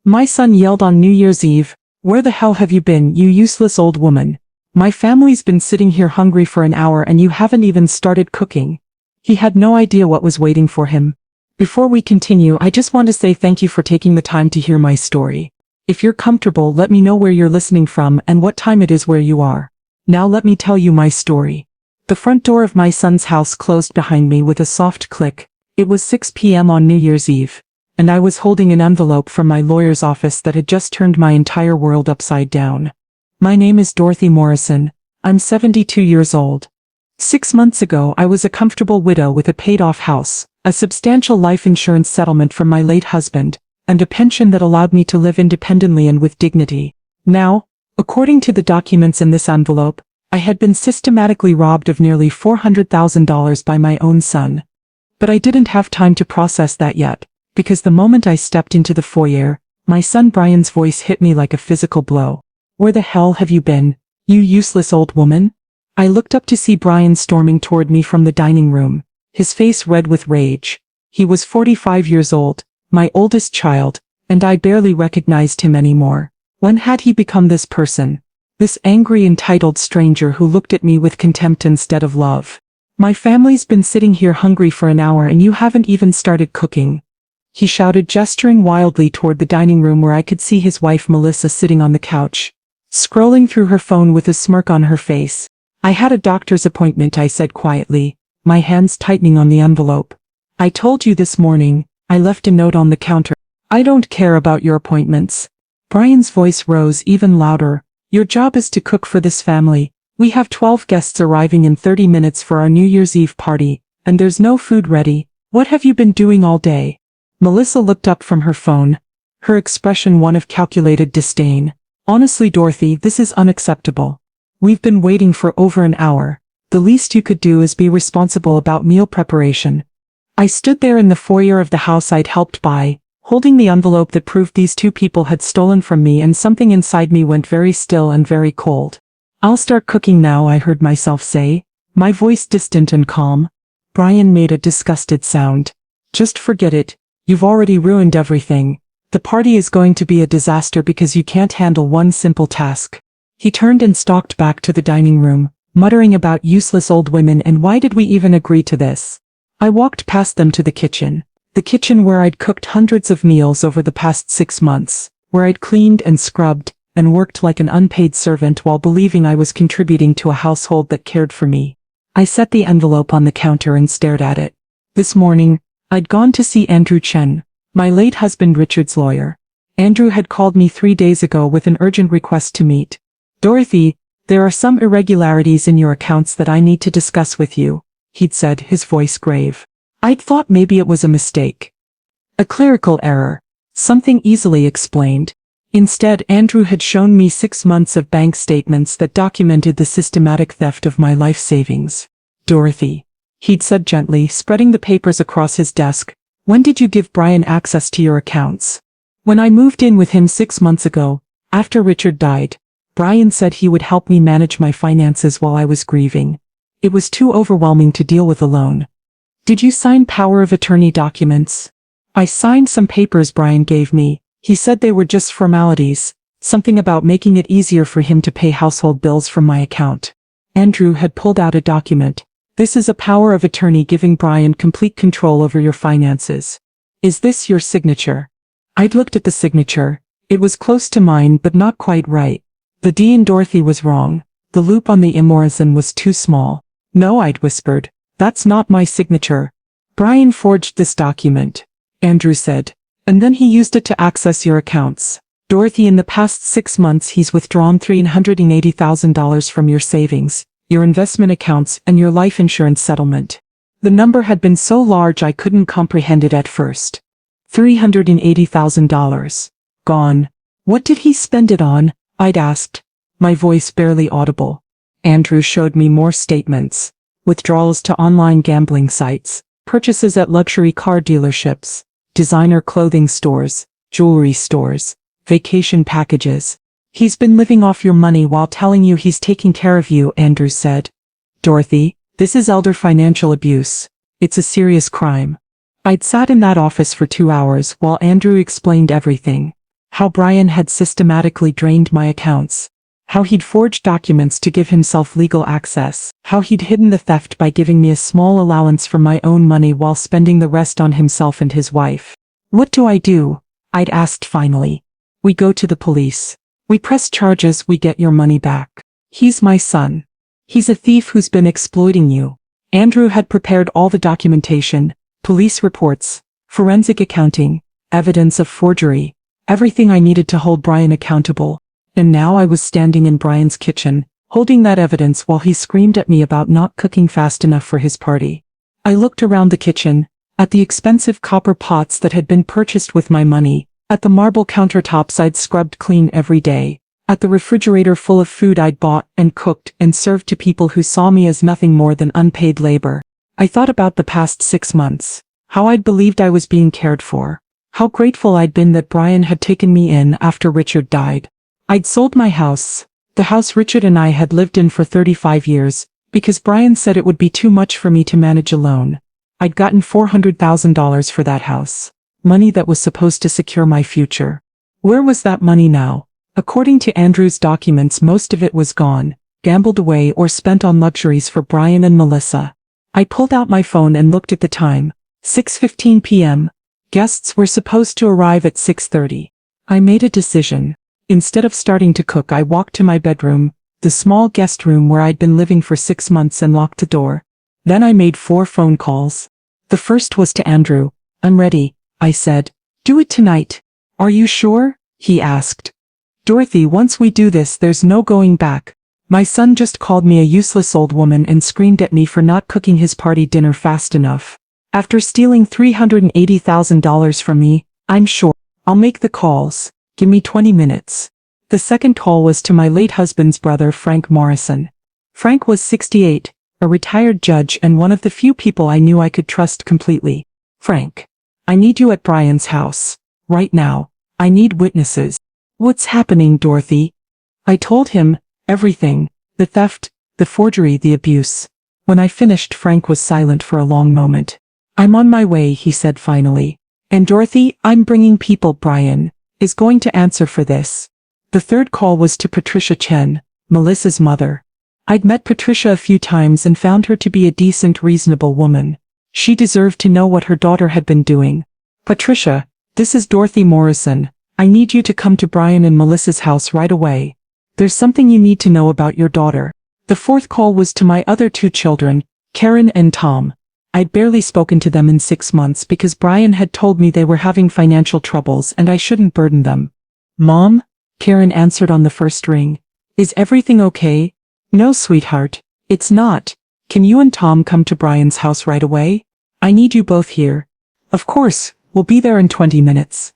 My son yelled on New Year's Eve. "Where the hell have you been, you useless old woman? My family's been sitting here hungry for an hour and you haven't even started cooking." He had no idea what was waiting for him. Before we continue, I just want to say thank you for taking the time to hear my story. If you're comfortable, let me know where you're listening from and what time it is where you are. Now let me tell you my story. The front door of my son's house closed behind me with a soft click. It was 6 p.m. on New Year's Eve, and I was holding an envelope from my lawyer's office that had just turned my entire world upside down. My name is Dorothy Morrison. I'm 72 years old. 6 months ago, I was a comfortable widow with a paid-off house, a substantial life insurance settlement from my late husband, and a pension that allowed me to live independently and with dignity. Now, according to the documents in this envelope, I had been systematically robbed of nearly $400,000 by my own son. But I didn't have time to process that yet, because the moment I stepped into the foyer, my son Brian's voice hit me like a physical blow. "Where the hell have you been, you useless old woman?" I looked up to see Brian storming toward me from the dining room, his face red with rage. He was 45 years old, my oldest child, and I barely recognized him anymore. When had he become this person? This angry, entitled stranger who looked at me with contempt instead of love. "My family's been sitting here hungry for an hour and you haven't even started cooking," he shouted, gesturing wildly toward the dining room where I could see his wife Melissa sitting on the couch, scrolling through her phone with a smirk on her face. "I had a doctor's appointment," I said quietly, my hands tightening on the envelope. "I told you this morning." I left a note on the counter. "I don't care about your appointments." Brian's voice rose even louder. "Your job is to cook for this family. We have 12 guests arriving in 30 minutes for our New Year's Eve party, and there's no food ready. What have you been doing all day?" Melissa looked up from her phone, her expression one of calculated disdain. "Honestly, Dorothy, this is unacceptable. We've been waiting for over an hour. The least you could do is be responsible about meal preparation." I stood there in the foyer of the house I'd helped buy, holding the envelope that proved these two people had stolen from me, and something inside me went very still and very cold. "I'll start cooking now," I heard myself say, my voice distant and calm. Brian made a disgusted sound. "Just forget it. You've already ruined everything. The party is going to be a disaster because you can't handle one simple task." He turned and stalked back to the dining room, muttering about useless old women and why did we even agree to this. I walked past them to the kitchen where I'd cooked hundreds of meals over the past 6 months, where I'd cleaned and scrubbed and worked like an unpaid servant while believing I was contributing to a household that cared for me. I set the envelope on the counter and stared at it. This morning, I'd gone to see Andrew Chen, my late husband Richard's lawyer. Andrew had called me 3 days ago with an urgent request to meet. "Dorothy, there are some irregularities in your accounts that I need to discuss with you," he'd said, his voice grave. I'd thought maybe it was a mistake. A clerical error. Something easily explained. Instead, Andrew had shown me 6 months of bank statements that documented the systematic theft of my life savings. "Dorothy," he'd said gently, spreading the papers across his desk, "when did you give Brian access to your accounts?" "When I moved in with him 6 months ago, after Richard died. Brian said he would help me manage my finances while I was grieving. It was too overwhelming to deal with alone." "Did you sign power of attorney documents?" "I signed some papers Brian gave me. He said they were just formalities, something about making it easier for him to pay household bills from my account." Andrew had pulled out a document. "This is a power of attorney giving Brian complete control over your finances. Is this your signature?" I'd looked at the signature. It was close to mine but not quite right. The D in Dorothy was wrong. The loop on the M Morrison was too small. "No," I'd whispered. "That's not my signature. Brian forged this document," Andrew said. "And then he used it to access your accounts. Dorothy, in the past 6 months he's withdrawn $380,000 from your savings, your investment accounts, and your life insurance settlement." The number had been so large I couldn't comprehend it at first. $380,000. Gone. "What did he spend it on?" I'd asked, my voice barely audible. Andrew showed me more statements. Withdrawals to online gambling sites, purchases at luxury car dealerships, designer clothing stores, jewelry stores, vacation packages. "He's been living off your money while telling you he's taking care of you," Andrew said. "Dorothy, this is elder financial abuse. It's a serious crime." I'd sat in that office for 2 hours while Andrew explained everything. How Brian had systematically drained my accounts. How he'd forged documents to give himself legal access. How he'd hidden the theft by giving me a small allowance from my own money while spending the rest on himself and his wife. What do I do? I'd asked finally. We go to the police. We press charges, we get your money back. He's my son. He's a thief who's been exploiting you. Andrew had prepared all the documentation, police reports, forensic accounting, evidence of forgery, everything I needed to hold Brian accountable. And now I was standing in Brian's kitchen, holding that evidence while he screamed at me about not cooking fast enough for his party. I looked around the kitchen, at the expensive copper pots that had been purchased with my money, at the marble countertops I'd scrubbed clean every day, at the refrigerator full of food I'd bought and cooked and served to people who saw me as nothing more than unpaid labor. I thought about the past 6 months, how I'd believed I was being cared for, how grateful I'd been that Brian had taken me in after Richard died. I'd sold my house, the house Richard and I had lived in for 35 years, because Brian said it would be too much for me to manage alone. I'd gotten $400,000 for that house, money that was supposed to secure my future. Where was that money now? According to Andrew's documents, most of it was gone, gambled away or spent on luxuries for Brian and Melissa. I pulled out my phone and looked at the time, 6:15 p.m. Guests were supposed to arrive at 6:30. I made a decision. Instead of starting to cook, I walked to my bedroom, the small guest room where I'd been living for 6 months, and locked the door. Then I made 4 phone calls. The first was to Andrew. I'm ready, I said. Do it tonight. Are you sure? He asked. Dorothy, once we do this, there's no going back. My son just called me a useless old woman and screamed at me for not cooking his party dinner fast enough. After stealing $380,000 from me, I'm sure. I'll make the calls. Give me 20 minutes. The second call was to my late husband's brother, Frank Morrison. Frank was 68, a retired judge and one of the few people I knew I could trust completely. Frank, I need you at Brian's house. Right now. I need witnesses. What's happening, Dorothy? I told him everything, the theft, the forgery, the abuse. When I finished, Frank was silent for a long moment. I'm on my way, he said finally. And Dorothy, I'm bringing people. Brian is going to answer for this. The third call was to Patricia Chen, Melissa's mother. I'd met Patricia a few times and found her to be a decent, reasonable woman. She deserved to know what her daughter had been doing. Patricia, this is Dorothy Morrison. I need you to come to Brian and Melissa's house right away. There's something you need to know about your daughter. The fourth call was to my other 2 children, Karen and Tom. I'd barely spoken to them in 6 months because Brian had told me they were having financial troubles and I shouldn't burden them. Mom? Karen answered on the first ring. Is everything okay? No, sweetheart. It's not. Can you and Tom come to Brian's house right away? I need you both here. Of course, we'll be there in 20 minutes.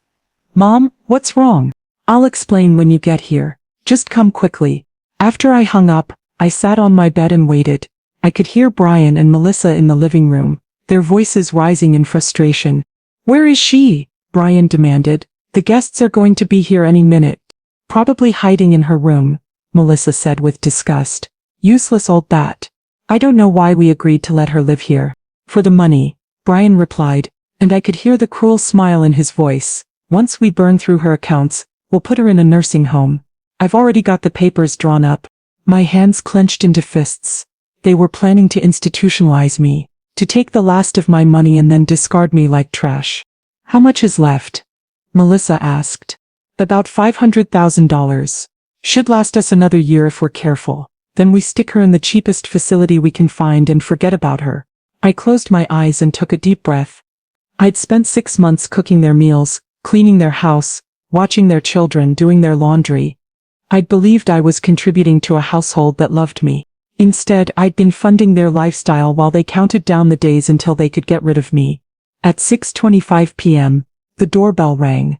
Mom, what's wrong? I'll explain when you get here. Just come quickly. After I hung up, I sat on my bed and waited. I could hear Brian and Melissa in the living room, their voices rising in frustration. Where is she? Brian demanded. The guests are going to be here any minute. Probably hiding in her room, Melissa said with disgust. Useless old bat. I don't know why we agreed to let her live here. For the money, Brian replied, and I could hear the cruel smile in his voice. Once we burn through her accounts, we'll put her in a nursing home. I've already got the papers drawn up. My hands clenched into fists. They were planning to institutionalize me, to take the last of my money and then discard me like trash. How much is left? Melissa asked. About $500,000. Should last us another year if we're careful. Then we stick her in the cheapest facility we can find and forget about her. I closed my eyes and took a deep breath. I'd spent 6 months cooking their meals, cleaning their house, watching their children, doing their laundry. I'd believed I was contributing to a household that loved me. Instead, I'd been funding their lifestyle while they counted down the days until they could get rid of me. At 6:25 p.m., the doorbell rang.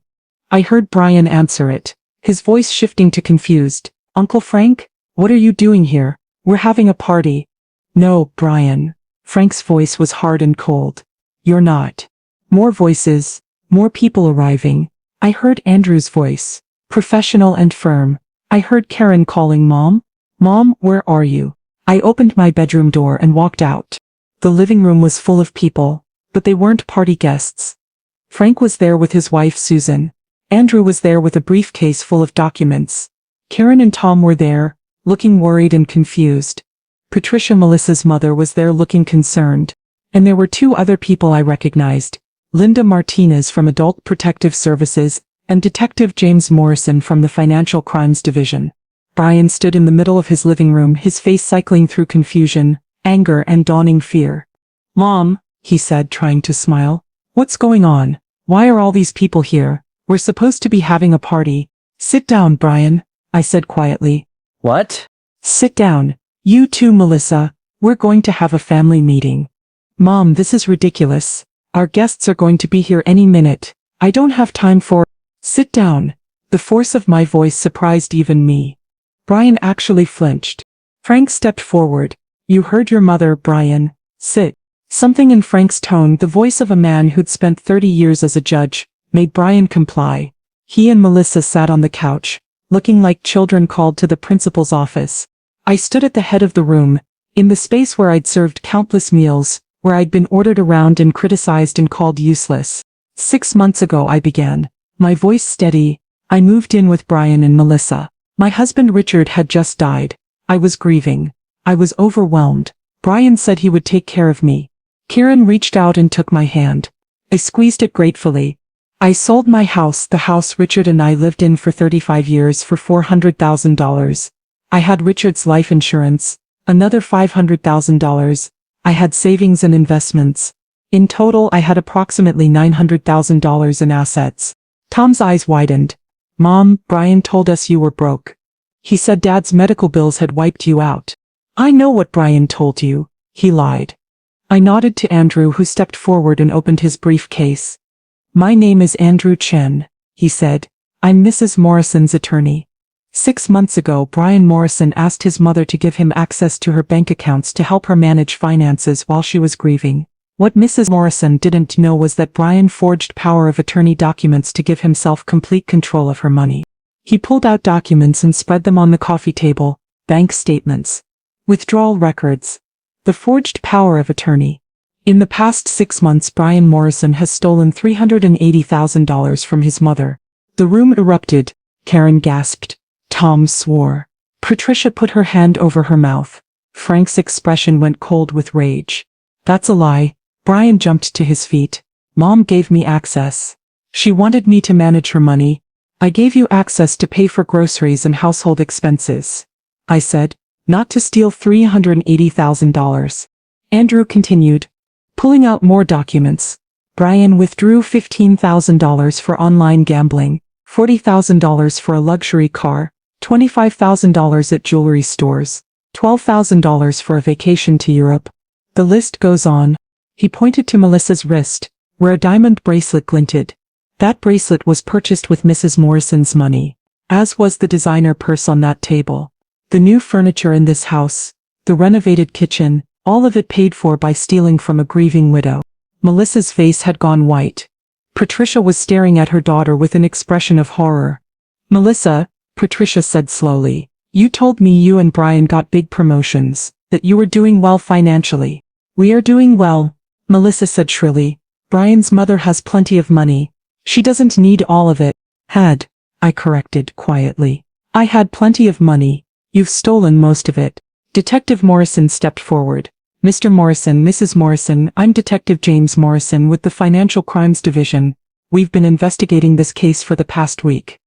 I heard Brian answer it, his voice shifting to confused. Uncle Frank? What are you doing here? We're having a party. No, Brian. Frank's voice was hard and cold. You're not. More voices, more people arriving. I heard Andrew's voice, professional and firm. I heard Karen calling Mom. Mom, where are you? I opened my bedroom door and walked out. The living room was full of people, but they weren't party guests. Frank was there with his wife Susan. Andrew was there with a briefcase full of documents. Karen and Tom were there, looking worried and confused. Patricia, Melissa's mother, was there looking concerned. And there were two other people I recognized. Linda Martinez from Adult Protective Services, and Detective James Morrison from the Financial Crimes Division. Brian stood in the middle of his living room, his face cycling through confusion, anger, and dawning fear. "Mom," he said, trying to smile. "What's going on? Why are all these people here? We're supposed to be having a party." "Sit down, Brian," I said quietly. What? "Sit down. You too, Melissa. We're going to have a family meeting." "Mom, this is ridiculous. Our guests are going to be here any minute. I don't have time for—" "Sit down." The force of my voice surprised even me. Brian actually flinched. Frank stepped forward. "You heard your mother, Brian. Sit." Something in Frank's tone, the voice of a man who'd spent 30 years as a judge, made Brian comply. He and Melissa sat on the couch, looking like children called to the principal's office. I stood at the head of the room, in the space where I'd served countless meals, where I'd been ordered around and criticized and called useless. 6 months ago, I began, my voice steady. I moved in with Brian and Melissa. My husband Richard had just died. I was grieving. I was overwhelmed. Brian said he would take care of me. Karen reached out and took my hand. I squeezed it gratefully. I sold my house, the house Richard and I lived in for 35 years, for $400,000. I had Richard's life insurance, another $500,000. I had savings and investments. In total, I had approximately $900,000 in assets. Tom's eyes widened. "Mom, Brian told us you were broke. He said Dad's medical bills had wiped you out." "I know what Brian told you. He lied." I nodded to Andrew, who stepped forward and opened his briefcase. "My name is Andrew Chen," he said. "I'm Mrs. Morrison's attorney." 6 months ago, Brian Morrison asked his mother to give him access to her bank accounts to help her manage finances while she was grieving. What Mrs. Morrison didn't know was that Brian forged power of attorney documents to give himself complete control of her money. He pulled out documents and spread them on the coffee table: bank statements, withdrawal records, the forged power of attorney. In the past 6 months, Brian Morrison has stolen $380,000 from his mother. The room erupted. Karen gasped. Tom swore. Patricia put her hand over her mouth. Frank's expression went cold with rage. "That's a lie." Brian jumped to his feet. "Mom gave me access. She wanted me to manage her money. I gave you access to pay for groceries and household expenses," I said, "not to steal $380,000. Andrew continued, pulling out more documents. Brian withdrew $15,000 for online gambling, $40,000 for a luxury car, $25,000 at jewelry stores, $12,000 for a vacation to Europe. The list goes on. He pointed to Melissa's wrist, where a diamond bracelet glinted. That bracelet was purchased with Mrs. Morrison's money, as was the designer purse on that table. The new furniture in this house, the renovated kitchen, all of it paid for by stealing from a grieving widow. Melissa's face had gone white. Patricia was staring at her daughter with an expression of horror. "Melissa," Patricia said slowly, "you told me you and Brian got big promotions, that you were doing well financially." "We are doing well," Melissa said shrilly. "Brian's mother has plenty of money. She doesn't need all of it." "Had," I corrected quietly. "I had plenty of money. You've stolen most of it." Detective Morrison stepped forward. "Mr. Morrison, Mrs. Morrison, I'm Detective James Morrison with the Financial Crimes Division. We've been investigating this case for the past week.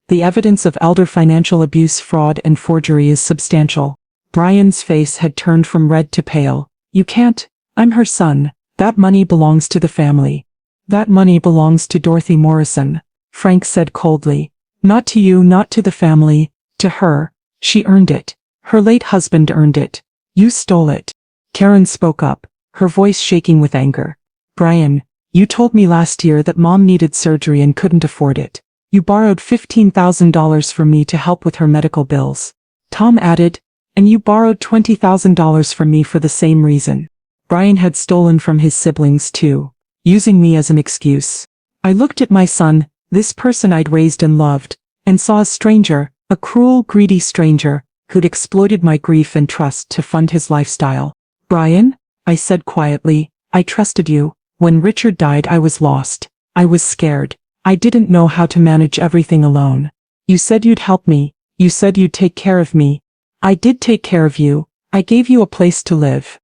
The evidence of elder financial abuse, fraud, and forgery is substantial." Brian's face had turned from red to pale. "You can't. I'm her son. That money belongs to the family." "That money belongs to Dorothy Morrison," Frank said coldly. "Not to you, not to the family. To her. She earned it. Her late husband earned it. You stole it." Karen spoke up, her voice shaking with anger. "Brian, you told me last year that Mom needed surgery and couldn't afford it. You borrowed $15,000 from me to help with her medical bills." Tom added, "And you borrowed $20,000 from me for the same reason." Brian had stolen from his siblings too, using me as an excuse. I looked at my son, this person I'd raised and loved, and saw a stranger, a cruel, greedy stranger, who'd exploited my grief and trust to fund his lifestyle. "Brian," I said quietly, "I trusted you. When Richard died, I was lost. I was scared. I didn't know how to manage everything alone. You said you'd help me. You said you'd take care of me. I did take care of you. I gave you a place to live.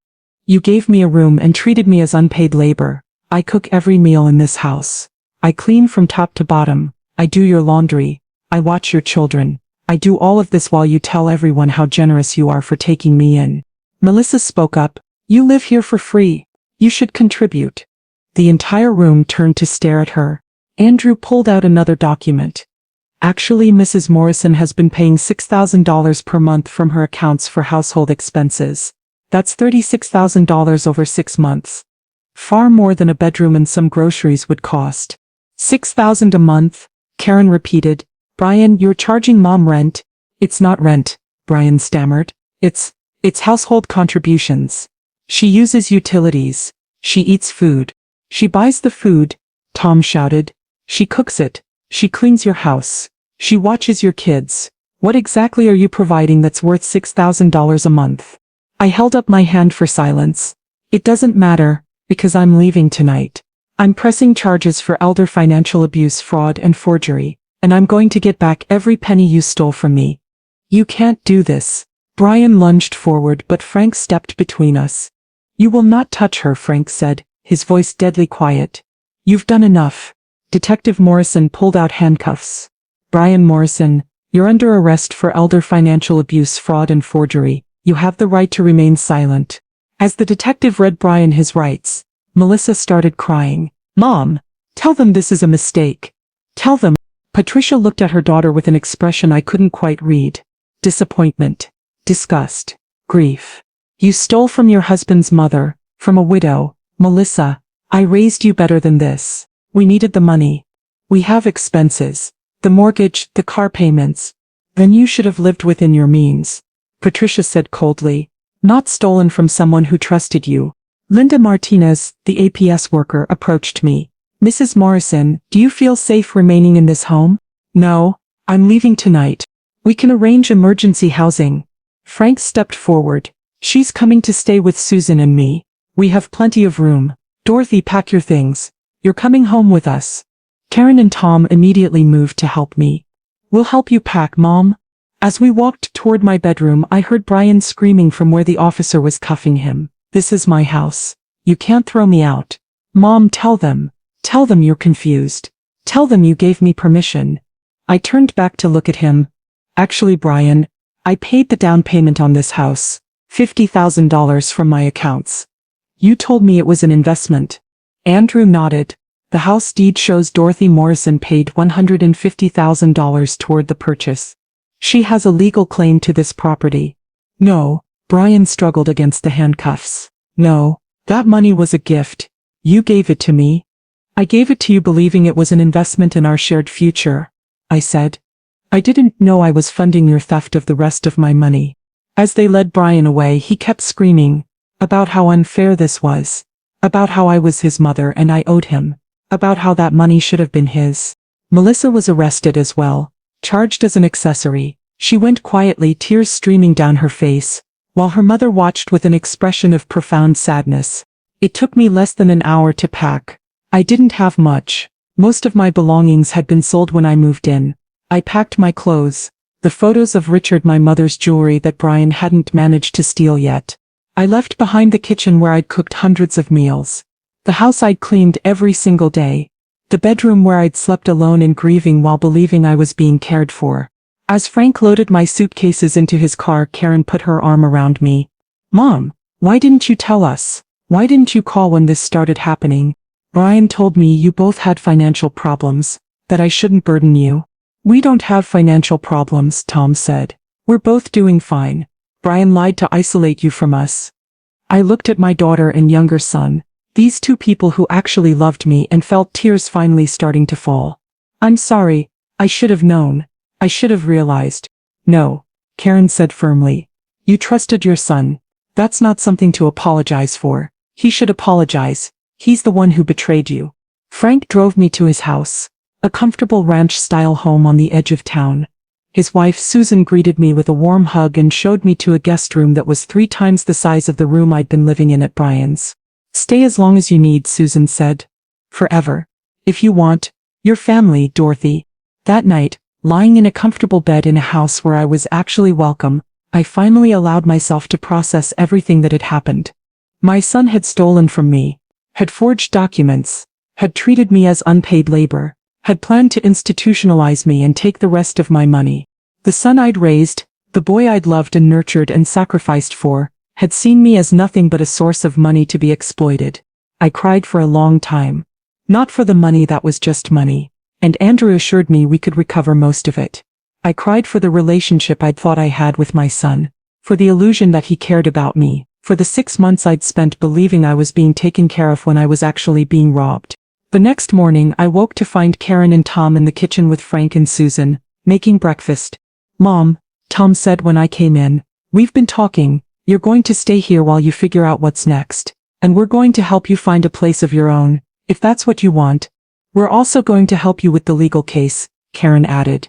You gave me a room and treated me as unpaid labor. I cook every meal in this house. I clean from top to bottom. I do your laundry. I watch your children. I do all of this while you tell everyone how generous you are for taking me in. Melissa spoke up. You live here for free. You should contribute. The entire room turned to stare at her. Andrew pulled out another document. Actually, Mrs. Morrison has been paying $6,000 per month from her accounts for household expenses. That's $36,000 over 6 months. Far more than a bedroom and some groceries would cost. $6,000 a month, Karen repeated. Brian, you're charging Mom rent. It's not rent, Brian stammered. It's household contributions. She uses utilities. She eats food. She buys the food, Tom shouted. She cooks it. She cleans your house. She watches your kids. What exactly are you providing that's worth $6,000 a month? I held up my hand for silence. It doesn't matter, because I'm leaving tonight. I'm pressing charges for elder financial abuse, fraud, and forgery, and I'm going to get back every penny you stole from me. You can't do this. Brian lunged forward, but Frank stepped between us. You will not touch her, Frank said, his voice deadly quiet. You've done enough. Detective Morrison pulled out handcuffs. Brian Morrison, you're under arrest for elder financial abuse, fraud, and forgery. You have the right to remain silent. As the detective read Brian his rights, Melissa started crying. Mom, tell them this is a mistake. Tell them. Patricia looked at her daughter with an expression I couldn't quite read. Disappointment, disgust, grief. You stole from your husband's mother, from a widow. Melissa, I raised you better than this. We needed the money. We have expenses. The mortgage, the car payments. Then you should have lived within your means. Patricia said coldly. Not stolen from someone who trusted you. Linda Martinez, the APS worker, approached me. Mrs. Morrison, do you feel safe remaining in this home? No, I'm leaving tonight. We can arrange emergency housing. Frank stepped forward. She's coming to stay with Susan and me. We have plenty of room. Dorothy, pack your things. You're coming home with us. Karen and Tom immediately moved to help me. We'll help you pack, Mom. As we walked toward my bedroom, I heard Brian screaming from where the officer was cuffing him. This is my house. You can't throw me out. Mom, tell them. Tell them you're confused. Tell them you gave me permission. I turned back to look at him. Actually, Brian, I paid the down payment on this house. $50,000 from my accounts. You told me it was an investment. Andrew nodded. The house deed shows Dorothy Morrison paid $150,000 toward the purchase. She has a legal claim to this property. No, Brian struggled against the handcuffs. No, that money was a gift. You gave it to me. I gave it to you believing it was an investment in our shared future, I said. I didn't know I was funding your theft of the rest of my money. As they led Brian away, he kept screaming about how unfair this was, about how I was his mother and I owed him, about how that money should have been his. Melissa was arrested as well, charged as an accessory. She went quietly, tears streaming down her face, while her mother watched with an expression of profound sadness. It took me less than an hour to pack. I didn't have much. Most of my belongings had been sold when I moved in. I packed my clothes, the photos of Richard, my mother's jewelry that Brian hadn't managed to steal yet. I left behind the kitchen where I'd cooked hundreds of meals, the house I'd cleaned every single day, the bedroom where I'd slept alone and grieving while believing I was being cared for. As Frank loaded my suitcases into his car, Karen put her arm around me. Mom, why didn't you tell us? Why didn't you call when this started happening? Brian told me you both had financial problems, that I shouldn't burden you. We don't have financial problems, Tom said. We're both doing fine. Brian lied to isolate you from us. I looked at my daughter and younger son, these two people who actually loved me, and felt tears finally starting to fall. I'm sorry, I should have known. I should have realized. No, Karen said firmly. You trusted your son. That's not something to apologize for. He should apologize. He's the one who betrayed you. Frank drove me to his house, a comfortable ranch-style home on the edge of town. His wife Susan greeted me with a warm hug and showed me to a guest room that was 3 times the size of the room I'd been living in at Brian's. Stay as long as you need, Susan said. Forever. If you want, Your family, Dorothy. That night, lying in a comfortable bed in a house where I was actually welcome, I finally allowed myself to process everything that had happened. My son had stolen from me, had forged documents, had treated me as unpaid labor, had planned to institutionalize me and take the rest of my money. The son I'd raised, the boy I'd loved and nurtured and sacrificed for, had seen me as nothing but a source of money to be exploited. I cried for a long time. Not for the money that was just money, and Andrew assured me we could recover most of it. I cried for the relationship I'd thought I had with my son, for the illusion that he cared about me, for the 6 months I'd spent believing I was being taken care of when I was actually being robbed. The next morning I woke to find Karen and Tom in the kitchen with Frank and Susan, making breakfast. "Mom," Tom said when I came in, "we've been talking, you're going to stay here while you figure out what's next, and we're going to help you find a place of your own, if that's what you want. We're also going to help you with the legal case," Karen added.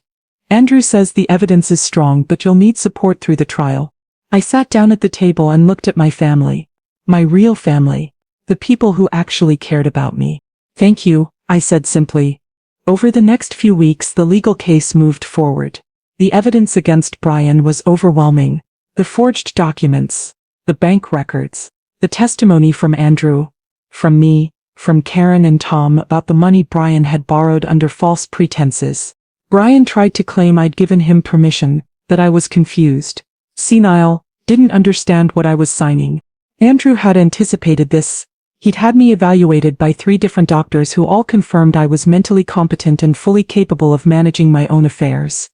"Andrew says the evidence is strong but you'll need support through the trial." I sat down at the table and looked at my family. My real family. The people who actually cared about me. "Thank you," I said simply. Over the next few weeks the legal case moved forward. The evidence against Brian was overwhelming. The forged documents, the bank records, the testimony from Andrew, from me, from Karen and Tom about the money Brian had borrowed under false pretenses. Brian tried to claim I'd given him permission, that I was confused, senile, didn't understand what I was signing. Andrew had anticipated this. He'd had me evaluated by 3 different doctors who all confirmed I was mentally competent and fully capable of managing my own affairs.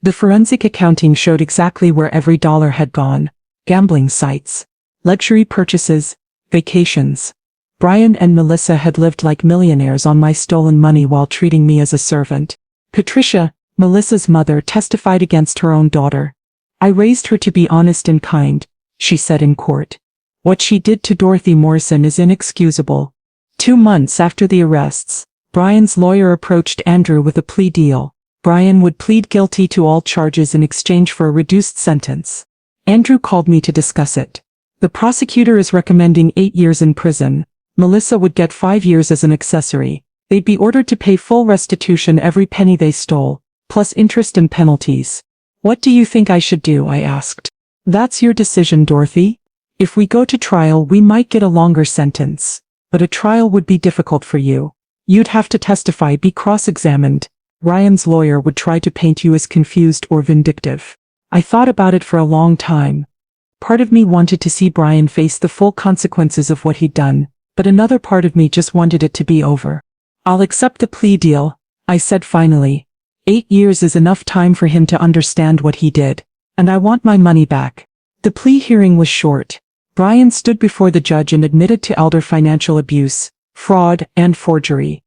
The forensic accounting showed exactly where every dollar had gone. Gambling sites, luxury purchases, vacations. Brian and Melissa had lived like millionaires on my stolen money while treating me as a servant. Patricia, Melissa's mother, testified against her own daughter. "I raised her to be honest and kind," she said in court. "What she did to Dorothy Morrison is inexcusable." 2 months after the arrests, Brian's lawyer approached Andrew with a plea deal. Brian would plead guilty to all charges in exchange for a reduced sentence. Andrew called me to discuss it. "The prosecutor is recommending 8 years in prison. Melissa would get 5 years as an accessory. They'd be ordered to pay full restitution every penny they stole, plus interest and penalties." "What do you think I should do?" I asked. "That's your decision, Dorothy. If we go to trial we might get a longer sentence, but a trial would be difficult for you. You'd have to testify, be cross-examined. Ryan's lawyer would try to paint you as confused or vindictive." I thought about it for a long time. Part of me wanted to see Brian face the full consequences of what he'd done, but another part of me just wanted it to be over. "I'll accept the plea deal," I said finally. 8 years is enough time for him to understand what he did, and I want my money back. The plea hearing was short. Brian stood before the judge and admitted to elder financial abuse, fraud, and forgery.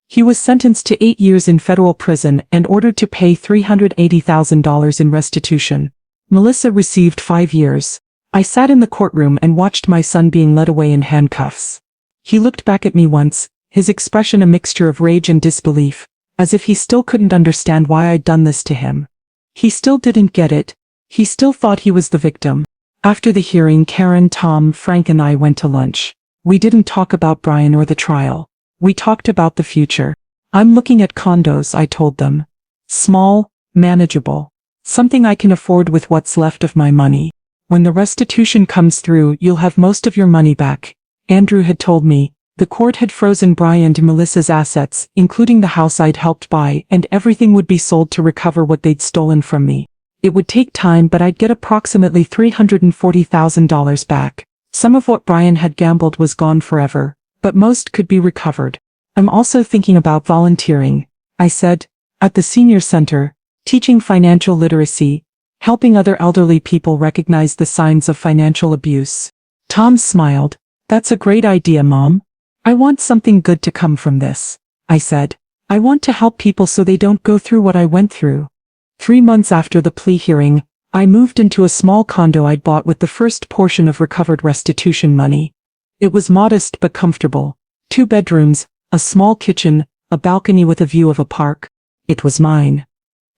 He was sentenced to 8 years in federal prison and ordered to pay $380,000 in restitution. Melissa received 5 years. I sat in the courtroom and watched my son being led away in handcuffs. He looked back at me once, his expression a mixture of rage and disbelief, as if he still couldn't understand why I'd done this to him. He still didn't get it. He still thought he was the victim. After the hearing, Karen, Tom, Frank, and I went to lunch. We didn't talk about Brian or the trial. We talked about the future. "I'm looking at condos," I told them. "Small, manageable. Something I can afford with what's left of my money. When the restitution comes through, you'll have most of your money back." Andrew had told me. The court had frozen Brian and Melissa's assets, including the house I'd helped buy, and everything would be sold to recover what they'd stolen from me. It would take time, but I'd get approximately $340,000 back. Some of what Brian had gambled was gone forever, but most could be recovered. "I'm also thinking about volunteering," I said, "at the senior center, teaching financial literacy, helping other elderly people recognize the signs of financial abuse." Tom smiled. "That's a great idea, Mom. I want something good to come from this," I said. "I want to help people so they don't go through what I went through." 3 months after the plea hearing, I moved into a small condo I'd bought with the first portion of recovered restitution money. It was modest but comfortable. 2 bedrooms, a small kitchen, a balcony with a view of a park. It was mine.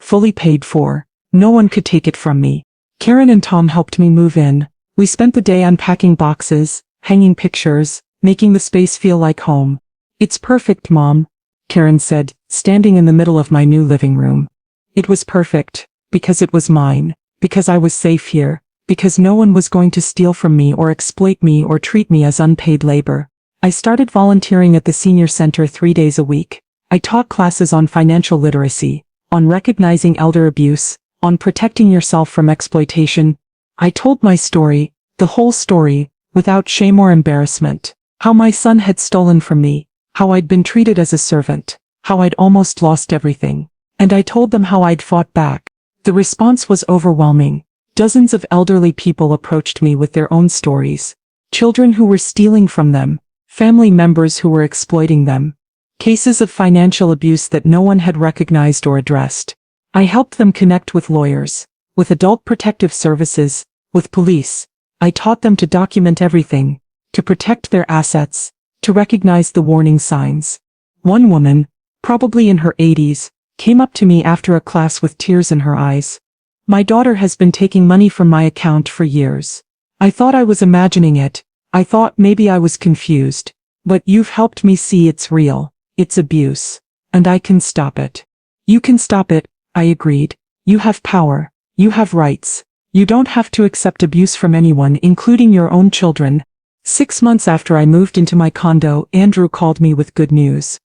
Fully paid for. No one could take it from me. Karen and Tom helped me move in. We spent the day unpacking boxes, hanging pictures, making the space feel like home. "It's perfect, Mom." Karen said, standing in the middle of my new living room. It was perfect, because it was mine, because I was safe here, because no one was going to steal from me or exploit me or treat me as unpaid labor. I started volunteering at the senior center 3 days a week. I taught classes on financial literacy, on recognizing elder abuse, on protecting yourself from exploitation. I told my story, the whole story, without shame or embarrassment. How my son had stolen from me, how I'd been treated as a servant, how I'd almost lost everything. And I told them how I'd fought back. The response was overwhelming. Dozens of elderly people approached me with their own stories. Children who were stealing from them, family members who were exploiting them. Cases of financial abuse that no one had recognized or addressed. I helped them connect with lawyers, with adult protective services, with police. I taught them to document everything, to protect their assets, to recognize the warning signs. One woman, probably in her 80s, came up to me after a class with tears in her eyes. My daughter has been taking money from my account for years. I thought I was imagining it. I thought maybe I was confused. But you've helped me see it's real. It's abuse. And I can stop it. You can stop it, I agreed. You have power. You have rights. You don't have to accept abuse from anyone, including your own children. 6 months after I moved into my condo, Andrew called me with good news.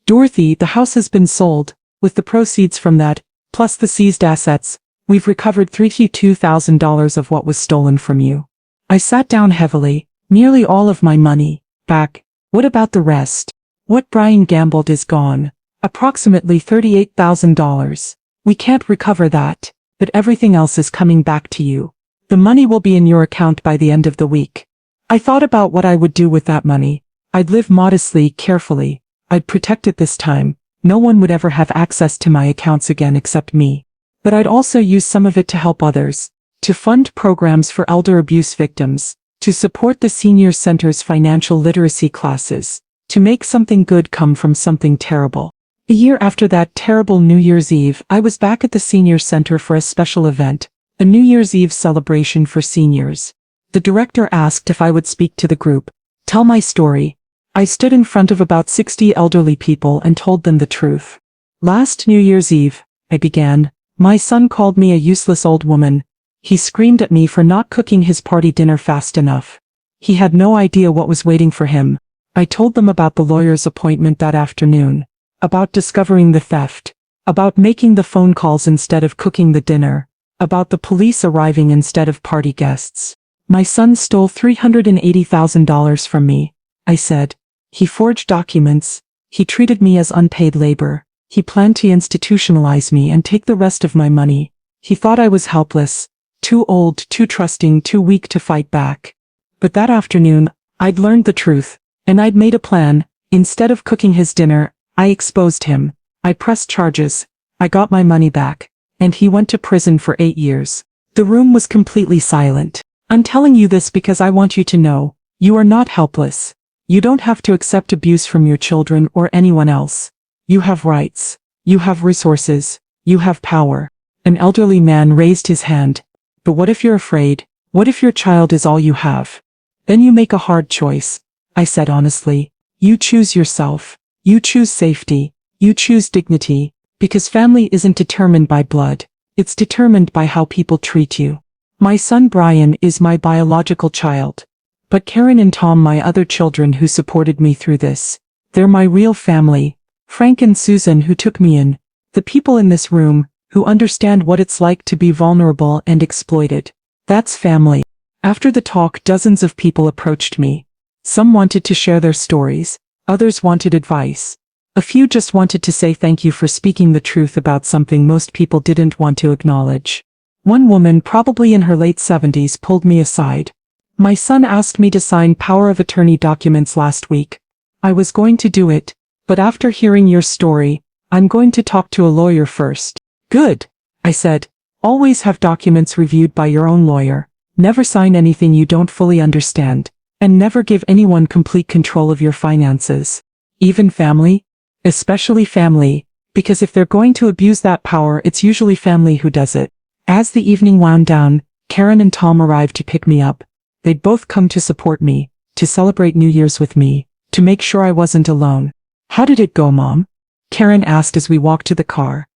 Dorothy, the house has been sold. With the proceeds from that, plus the seized assets, we've recovered $32,000 of what was stolen from you. I sat down heavily. Nearly all of my money, back. What about the rest? What Brian gambled is gone. Approximately $38,000. We can't recover that, but everything else is coming back to you. The money will be in your account by the end of the week. I thought about what I would do with that money. I'd live modestly, carefully. I'd protect it this time. No one would ever have access to my accounts again except me. But I'd also use some of it to help others, to fund programs for elder abuse victims, to support the senior center's financial literacy classes, to make something good come from something terrible. A year after that terrible New Year's Eve, I was back at the senior center for a special event, a New Year's Eve celebration for seniors. The director asked if I would speak to the group, tell my story. I stood in front of about 60 elderly people and told them the truth. Last New Year's Eve, I began, my son called me a useless old woman. He screamed at me for not cooking his party dinner fast enough. He had no idea what was waiting for him. I told them about the lawyer's appointment that afternoon, about discovering the theft, about making the phone calls instead of cooking the dinner, about the police arriving instead of party guests. My son stole $380,000 from me, I said. He forged documents. He treated me as unpaid labor. He planned to institutionalize me and take the rest of my money. He thought I was helpless, too old, too trusting, too weak to fight back. But that afternoon, I'd learned the truth, and I'd made a plan. Instead of cooking his dinner, I exposed him. I pressed charges. I got my money back. And he went to prison for 8 years. The room was completely silent. I'm telling you this because I want you to know, you are not helpless. You don't have to accept abuse from your children or anyone else. You have rights. You have resources. You have power. An elderly man raised his hand. But what if you're afraid? What if your child is all you have? Then you make a hard choice, I said honestly. You choose yourself. You choose safety. You choose dignity. Because family isn't determined by blood. It's determined by how people treat you. My son Brian is my biological child. But Karen and Tom, my other children who supported me through this. They're my real family. Frank and Susan who took me in. The people in this room, who understand what it's like to be vulnerable and exploited. That's family. After the talk, dozens of people approached me. Some wanted to share their stories. Others wanted advice. A few just wanted to say thank you for speaking the truth about something most people didn't want to acknowledge. One woman, probably in her late 70s, pulled me aside. My son asked me to sign power of attorney documents last week. I was going to do it, but after hearing your story, I'm going to talk to a lawyer first. Good, I said. Always have documents reviewed by your own lawyer. Never sign anything you don't fully understand. And never give anyone complete control of your finances. Even family? Especially family, because if they're going to abuse that power, it's usually family who does it. As the evening wound down, Karen and Tom arrived to pick me up. They'd both come to support me, to celebrate New Year's with me, to make sure I wasn't alone. How did it go, Mom? Karen asked as we walked to the car.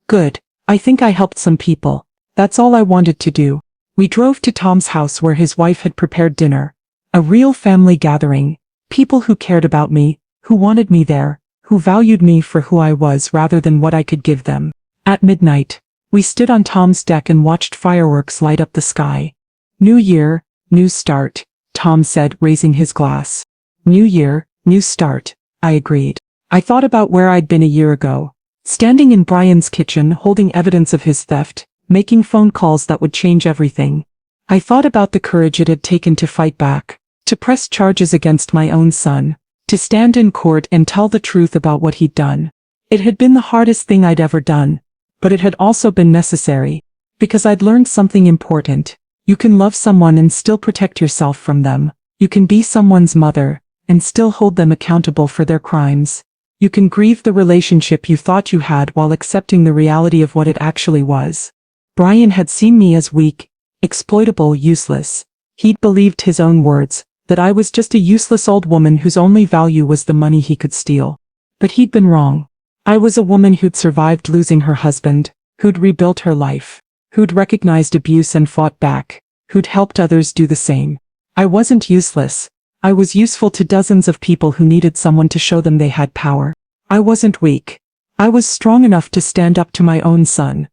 Good. I think I helped some people. That's all I wanted to do. We drove to Tom's house where his wife had prepared dinner. A real family gathering. People who cared about me, who wanted me there, who valued me for who I was rather than what I could give them. At midnight, we stood on Tom's deck and watched fireworks light up the sky. New year, new start, Tom said, raising his glass. New year, new start, I agreed. I thought about where I'd been a year ago. Standing in Brian's kitchen holding evidence of his theft, making phone calls that would change everything. I thought about the courage it had taken to fight back, to press charges against my own son, to stand in court and tell the truth about what he'd done. It had been the hardest thing I'd ever done, but it had also been necessary, because I'd learned something important. You can love someone and still protect yourself from them. You can be someone's mother and still hold them accountable for their crimes. You can grieve the relationship you thought you had while accepting the reality of what it actually was. Brian had seen me as weak, exploitable, useless. He'd believed his own words, that I was just a useless old woman whose only value was the money he could steal. But he'd been wrong. I was a woman who'd survived losing her husband, who'd rebuilt her life, who'd recognized abuse and fought back, who'd helped others do the same. I wasn't useless. I was useful to dozens of people who needed someone to show them they had power. I wasn't weak. I was strong enough to stand up to my own son.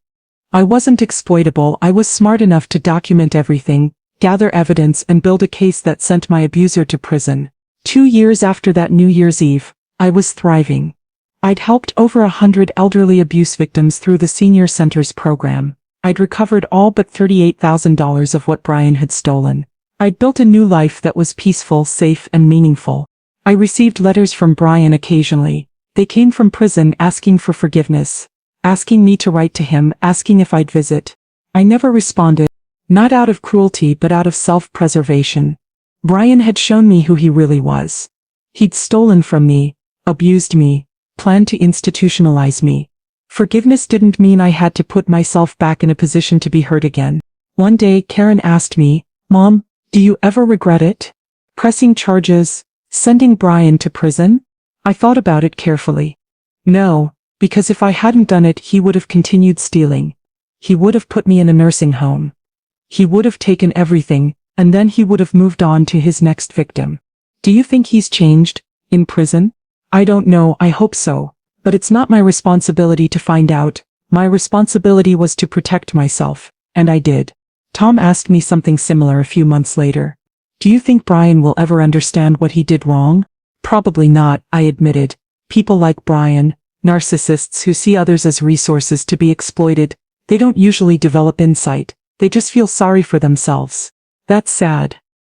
I wasn't exploitable. I was smart enough to document everything, gather evidence and build a case that sent my abuser to prison. 2 years after that New Year's Eve, I was thriving. I'd helped over 100 elderly abuse victims through the Senior Centers program. I'd recovered all but $38,000 of what Brian had stolen. I'd built a new life that was peaceful, safe, and meaningful. I received letters from Brian occasionally. They came from prison asking for forgiveness, asking me to write to him, asking if I'd visit. I never responded, not out of cruelty but out of self-preservation. Brian had shown me who he really was. He'd stolen from me, abused me, planned to institutionalize me. Forgiveness didn't mean I had to put myself back in a position to be hurt again. One day Karen asked me, "Mom, do you ever regret it? Pressing charges, sending Brian to prison?" I thought about it carefully. No, because if I hadn't done it, he would have continued stealing. He would have put me in a nursing home. He would have taken everything, and then he would have moved on to his next victim. Do you think he's changed, in prison? I don't know, I hope so. But it's not my responsibility to find out. My responsibility was to protect myself, and I did. Tom asked me something similar a few months later. Do you think Brian will ever understand what he did wrong? Probably not, I admitted. People like Brian, narcissists who see others as resources to be exploited, they don't usually develop insight. They just feel sorry for themselves. That's sad.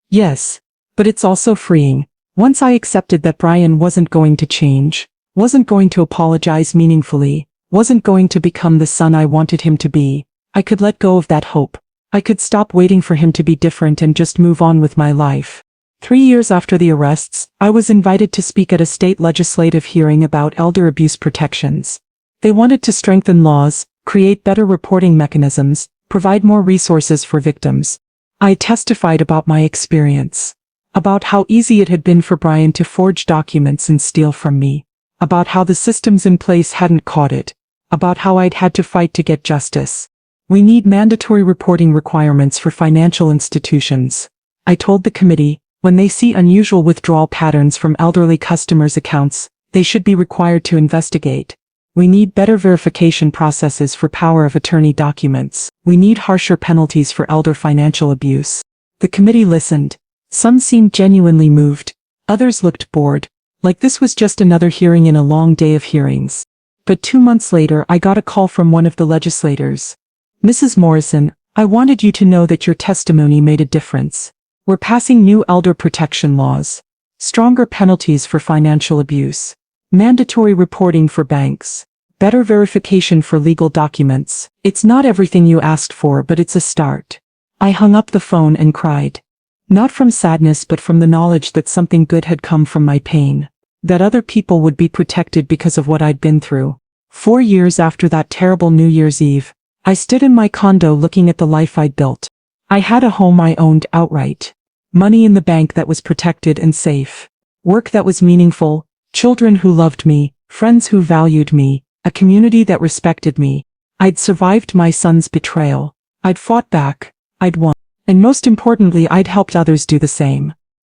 Yes, but it's also freeing. Once I accepted that Brian wasn't going to change, wasn't going to apologize meaningfully, wasn't going to become the son I wanted him to be, I could let go of that hope. I could stop waiting for him to be different and just move on with my life. 3 years after the arrests, I was invited to speak at a state legislative hearing about elder abuse protections. They wanted to strengthen laws, create better reporting mechanisms, provide more resources for victims. I testified about my experience, about how easy it had been for Brian to forge documents and steal from me, about how the systems in place hadn't caught it, about how I'd had to fight to get justice. We need mandatory reporting requirements for financial institutions. I told the committee, when they see unusual withdrawal patterns from elderly customers' accounts, they should be required to investigate. We need better verification processes for power of attorney documents. We need harsher penalties for elder financial abuse. The committee listened. Some seemed genuinely moved. Others looked bored, like this was just another hearing in a long day of hearings. But 2 months later, I got a call from one of the legislators. "Mrs. Morrison, I wanted you to know that your testimony made a difference. We're passing new elder protection laws, stronger penalties for financial abuse, mandatory reporting for banks, better verification for legal documents. It's not everything you asked for, but it's a start." I hung up the phone and cried. Not from sadness but from the knowledge that something good had come from my pain, that other people would be protected because of what I'd been through. 4 years after that terrible New Year's Eve, I stood in my condo looking at the life I'd built. I had a home I owned outright, money in the bank that was protected and safe, work that was meaningful, children who loved me, friends who valued me, a community that respected me. I'd survived my son's betrayal. I'd fought back. I'd won. And most importantly, I'd helped others do the same.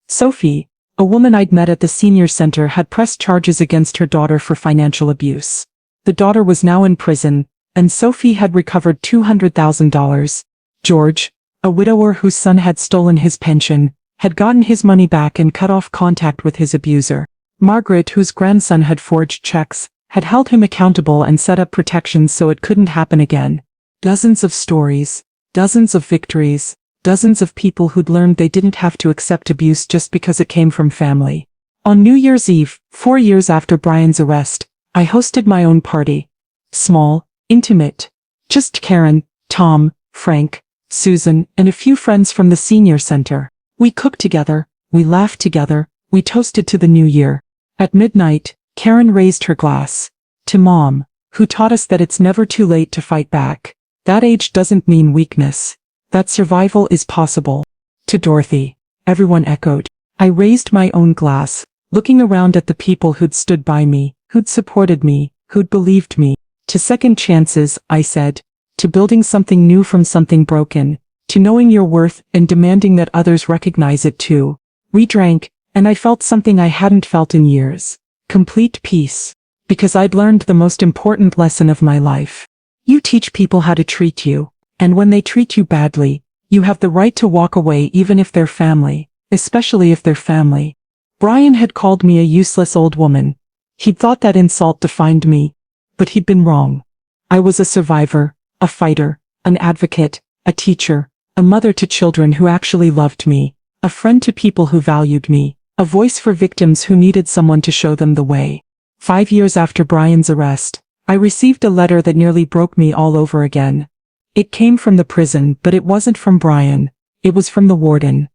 Sophie, a woman I'd met at the senior center, had pressed charges against her daughter for financial abuse. The daughter was now in prison, and Sophie had recovered $200,000. George, a widower whose son had stolen his pension, had gotten his money back and cut off contact with his abuser. Margaret, whose grandson had forged checks, had held him accountable and set up protections so it couldn't happen again. Dozens of stories, dozens of victories, dozens of people who'd learned they didn't have to accept abuse just because it came from family. On New Year's Eve, 4 years after Brian's arrest, I hosted my own party. Small, intimate. Just Karen, Tom, Frank, Susan, and a few friends from the senior center. We cooked together, we laughed together, we toasted to the new year. At midnight, Karen raised her glass. To Mom, who taught us that it's never too late to fight back. That age doesn't mean weakness. That survival is possible. To Dorothy, everyone echoed. I raised my own glass, looking around at the people who'd stood by me, who'd supported me, who'd believed me. To second chances, I said. To building something new from something broken. To knowing your worth and demanding that others recognize it too. We drank, and I felt something I hadn't felt in years. Complete peace. Because I'd learned the most important lesson of my life. You teach people how to treat you, and when they treat you badly, you have the right to walk away even if they're family, especially if they're family. Brian had called me a useless old woman. He'd thought that insult defined me, but he'd been wrong. I was a survivor, a fighter, an advocate, a teacher, a mother to children who actually loved me, a friend to people who valued me, a voice for victims who needed someone to show them the way. 5 years after Brian's arrest, I received a letter that nearly broke me all over again. It came from the prison, but it wasn't from Brian. It was from the warden.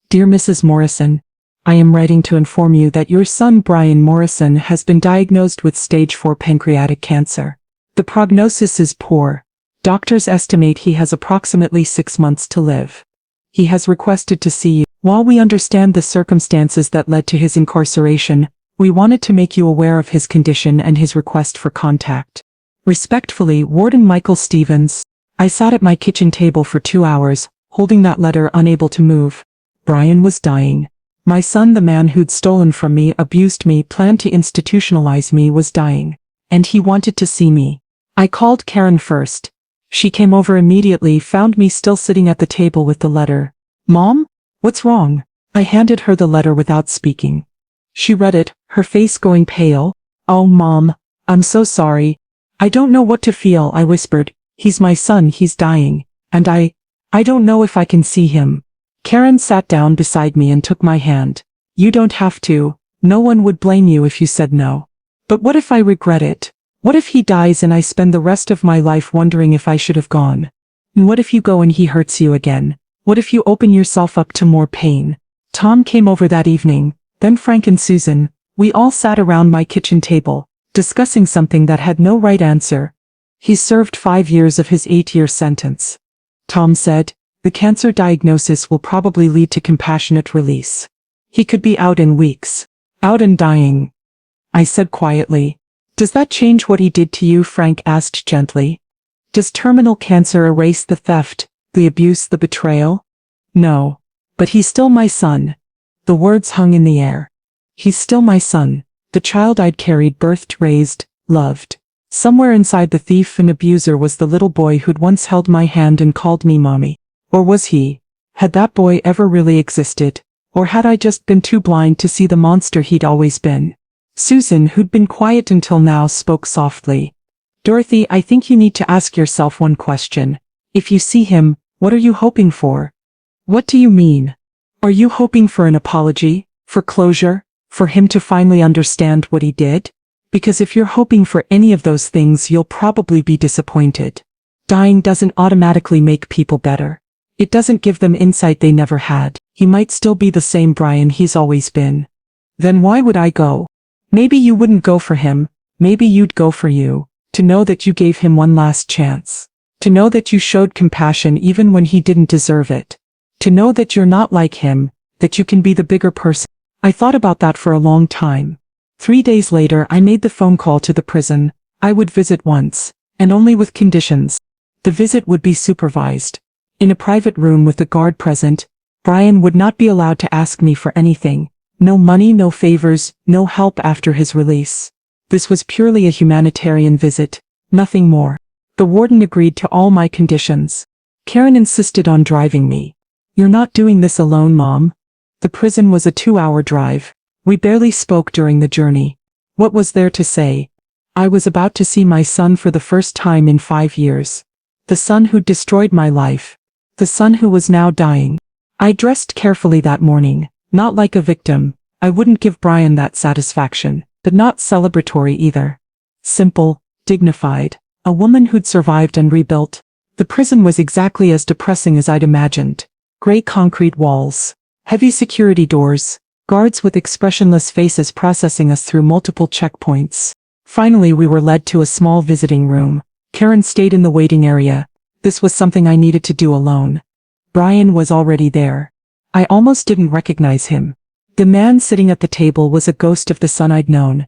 Dear Mrs. Morrison, I am writing to inform you that your son Brian Morrison has been diagnosed with stage 4 pancreatic cancer. The prognosis is poor. Doctors estimate he has approximately 6 months to live. He has requested to see you. While we understand the circumstances that led to his incarceration, we wanted to make you aware of his condition and his request for contact. Respectfully, Warden Michael Stevens. I sat at my kitchen table for 2 hours, holding that letter, unable to move. Brian was dying. My son, the man who'd stolen from me, abused me, planned to institutionalize me, was dying. And he wanted to see me. I called Karen first. She came over immediately, found me still sitting at the table with the letter. Mom? What's wrong? I handed her the letter without speaking. She read it, her face going pale. Oh, Mom, I'm so sorry. I don't know what to feel, I whispered. He's my son, he's dying. And I don't know if I can see him. Karen sat down beside me and took my hand. You don't have to. No one would blame you if you said no. But what if I regret it? What if he dies and I spend the rest of my life wondering if I should have gone? And what if you go and he hurts you again? What if you open yourself up to more pain? Tom came over that evening, then Frank and Susan. We all sat around my kitchen table, discussing something that had no right answer. He served 5 years of his 8-year sentence. Tom said, the cancer diagnosis will probably lead to compassionate release. He could be out in weeks. Out and dying. I said quietly. Does that change what he did to you? Frank asked gently. Does terminal cancer erase the theft, the abuse, the betrayal? No. But he's still my son. The words hung in the air. He's still my son, the child I'd carried, birthed, raised, loved. Somewhere inside the thief and abuser was the little boy who'd once held my hand and called me mommy. Or was he? Had that boy ever really existed? Or had I just been too blind to see the monster he'd always been? Susan, who'd been quiet until now, spoke softly. Dorothy, I think you need to ask yourself one question. If you see him, what are you hoping for? What do you mean? Are you hoping for an apology? For closure? For him to finally understand what he did? Because if you're hoping for any of those things, you'll probably be disappointed. Dying doesn't automatically make people better. It doesn't give them insight they never had. He might still be the same Brian he's always been. Then why would I go? Maybe you wouldn't go for him. Maybe you'd go for you. To know that you gave him one last chance. To know that you showed compassion even when he didn't deserve it. To know that you're not like him, that you can be the bigger person. I thought about that for a long time. 3 days later I made the phone call to the prison. I would visit once, and only with conditions. The visit would be supervised. In a private room with the guard present, Brian would not be allowed to ask me for anything. No money, no favors, no help after his release. This was purely a humanitarian visit, nothing more. The warden agreed to all my conditions. Karen insisted on driving me. "You're not doing this alone, Mom." The prison was a 2-hour drive. We barely spoke during the journey. What was there to say? I was about to see my son for the first time in 5 years. The son who destroyed my life. The son who was now dying. I dressed carefully that morning, not like a victim. I wouldn't give Brian that satisfaction, but not celebratory either. Simple, dignified, a woman who'd survived and rebuilt. The prison was exactly as depressing as I'd imagined. Gray concrete walls, heavy security doors, guards with expressionless faces processing us through multiple checkpoints. Finally, we were led to a small visiting room. Karen stayed in the waiting area. This was something I needed to do alone. Brian was already there. I almost didn't recognize him. The man sitting at the table was a ghost of the son I'd known.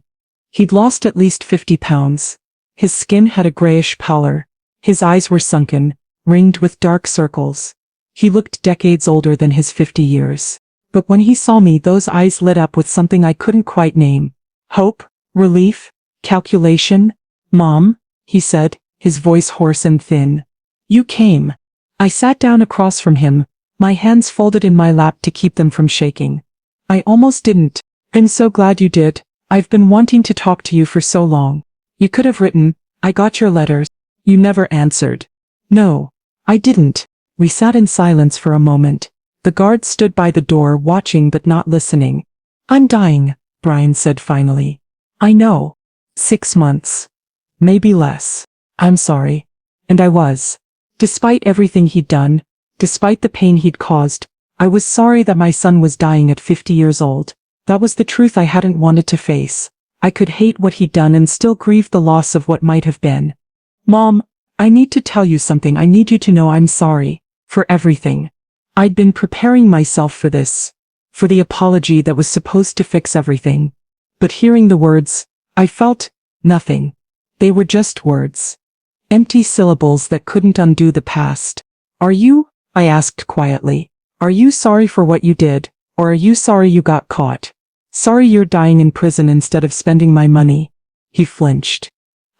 He'd lost at least 50 pounds. His skin had a grayish pallor. His eyes were sunken, ringed with dark circles. He looked decades older than his 50 years. But when he saw me, those eyes lit up with something I couldn't quite name. Hope? Relief? Calculation? "Mom," he said, his voice hoarse and thin. "You came." I sat down across from him, my hands folded in my lap to keep them from shaking. "I almost didn't. I'm so glad you did. I've been wanting to talk to you for so long. You could have written. I got your letters. You never answered." "No, I didn't." We sat in silence for a moment. The guard stood by the door watching but not listening. "I'm dying," Brian said finally. "I know. 6 months. Maybe less. I'm sorry." And I was. Despite everything he'd done, despite the pain he'd caused, I was sorry that my son was dying at 50 years old. That was the truth I hadn't wanted to face. I could hate what he'd done and still grieve the loss of what might have been. "Mom, I need to tell you something. I need you to know I'm sorry. For everything. I'd been preparing myself for this. For the apology that was supposed to fix everything. But hearing the words, I felt nothing. They were just words. Empty syllables that couldn't undo the past. Are you?" I asked quietly. "Are you sorry for what you did, or are you sorry you got caught? Sorry you're dying in prison instead of spending my money?" He flinched.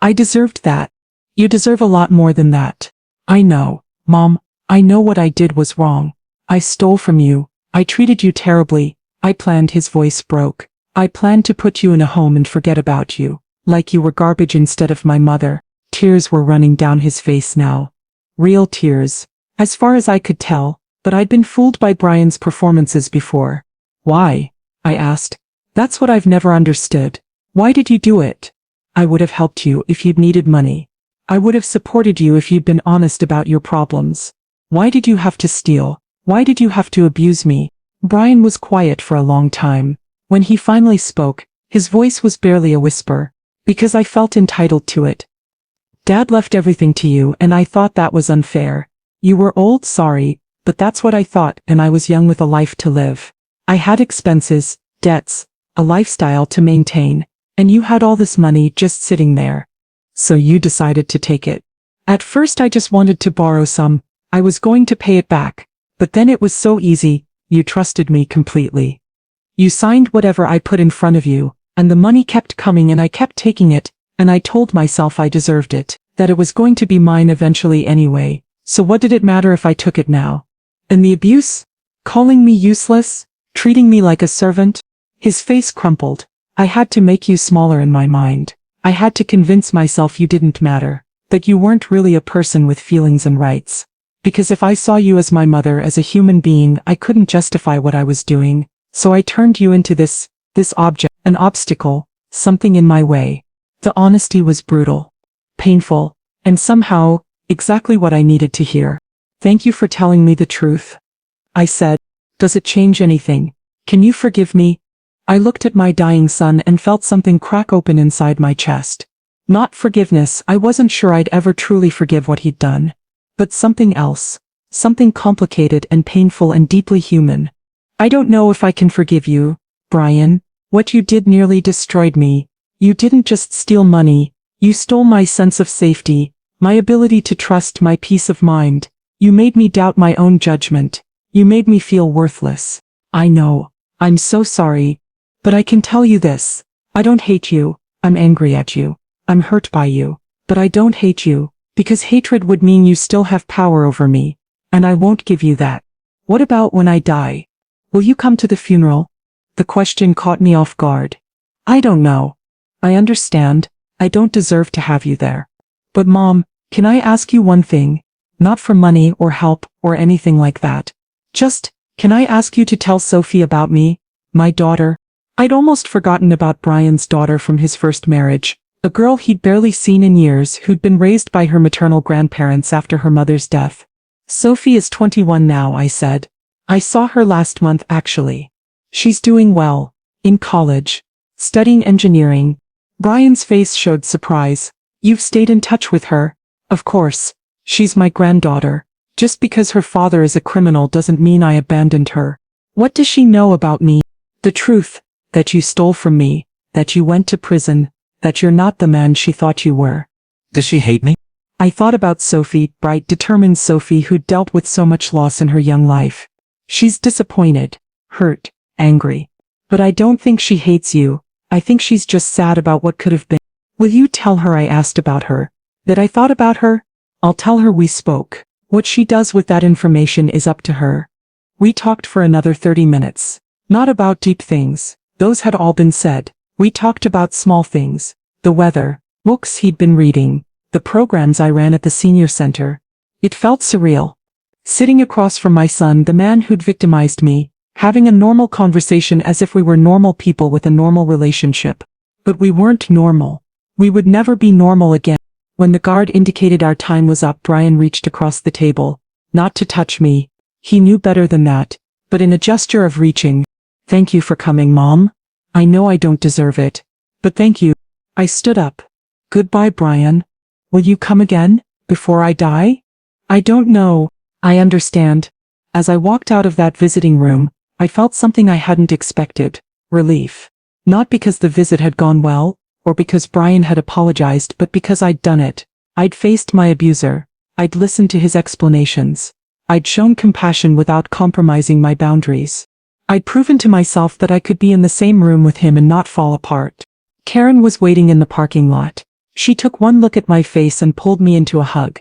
"I deserved that. You deserve a lot more than that." "I know, Mom. I know what I did was wrong. I stole from you. I treated you terribly. I planned." His voice broke. "I planned to put you in a home and forget about you. Like you were garbage instead of my mother." Tears were running down his face now. Real tears. As far as I could tell, but I'd been fooled by Brian's performances before. "Why?" I asked. "That's what I've never understood. Why did you do it?" "I would have helped you if you'd needed money. I would have supported you if you'd been honest about your problems. Why did you have to steal? Why did you have to abuse me?" Brian was quiet for a long time. When he finally spoke, his voice was barely a whisper. "Because I felt entitled to it. Dad left everything to you and I thought that was unfair. You were old, sorry, but that's what I thought, and I was young with a life to live. I had expenses, debts, a lifestyle to maintain, and you had all this money just sitting there. So you decided to take it. At first I just wanted to borrow some. I was going to pay it back. But then it was so easy. You trusted me completely. You signed whatever I put in front of you, and the money kept coming and I kept taking it, and I told myself I deserved it, that it was going to be mine eventually anyway. So what did it matter if I took it now? And the abuse? Calling me useless? Treating me like a servant?" His face crumpled. "I had to make you smaller in my mind. I had to convince myself you didn't matter, that you weren't really a person with feelings and rights. Because if I saw you as my mother, as a human being, I couldn't justify what I was doing. So I turned you into this object, an obstacle, something in my way." The honesty was brutal, painful, and somehow, exactly what I needed to hear. "Thank you for telling me the truth," I said. "Does it change anything? Can you forgive me?" I looked at my dying son and felt something crack open inside my chest. Not forgiveness. I wasn't sure I'd ever truly forgive what he'd done. But something else. Something complicated and painful and deeply human. "I don't know if I can forgive you, Brian," What you did nearly destroyed me. You didn't just steal money, you stole my sense of safety, my ability to trust, my peace of mind. You made me doubt my own judgment. You made me feel worthless. I know. I'm so sorry. But I can tell you this. I don't hate you. I'm angry at you. I'm hurt by you. But I don't hate you, because hatred would mean you still have power over me. And I won't give you that. What about when I die? Will you come to the funeral? The question caught me off guard. I don't know. I understand. I don't deserve to have you there. But Mom, can I ask you one thing? Not for money or help or anything like that. Just, can I ask you to tell Sophie about me, my daughter? I'd almost forgotten about Brian's daughter from his first marriage, a girl he'd barely seen in years who'd been raised by her maternal grandparents after her mother's death. Sophie is 21 now, I said. I saw her last month actually. She's doing well, in college, studying engineering. Brian's face showed surprise. You've stayed in touch with her? Of course. She's my granddaughter. Just because her father is a criminal doesn't mean I abandoned her. What does she know about me? The truth, that you stole from me, that you went to prison, that you're not the man she thought you were. Does she hate me? I thought about Sophie, bright, determined Sophie who'd dealt with so much loss in her young life. She's disappointed, hurt, angry. But I don't think she hates you. I think she's just sad about what could have been. Will you tell her I asked about her? That I thought about her? I'll tell her we spoke. What she does with that information is up to her. We talked for another 30 minutes. Not about deep things. Those had all been said. We talked about small things. The weather, books he'd been reading, the programs I ran at the senior center. It felt surreal. Sitting across from my son, the man who'd victimized me, having a normal conversation as if we were normal people with a normal relationship. But we weren't normal. We would never be normal again. When the guard indicated our time was up, Brian reached across the table, not to touch me. He knew better than that, but in a gesture of reaching. Thank you for coming, Mom. I know I don't deserve it, but thank you. I stood up. Goodbye, Brian. Will you come again, before I die? I don't know. I understand. As I walked out of that visiting room, I felt something I hadn't expected. Relief. Not because the visit had gone well, or because Brian had apologized, but because I'd done it. I'd faced my abuser. I'd listened to his explanations. I'd shown compassion without compromising my boundaries. I'd proven to myself that I could be in the same room with him and not fall apart. Karen was waiting in the parking lot. She took one look at my face and pulled me into a hug.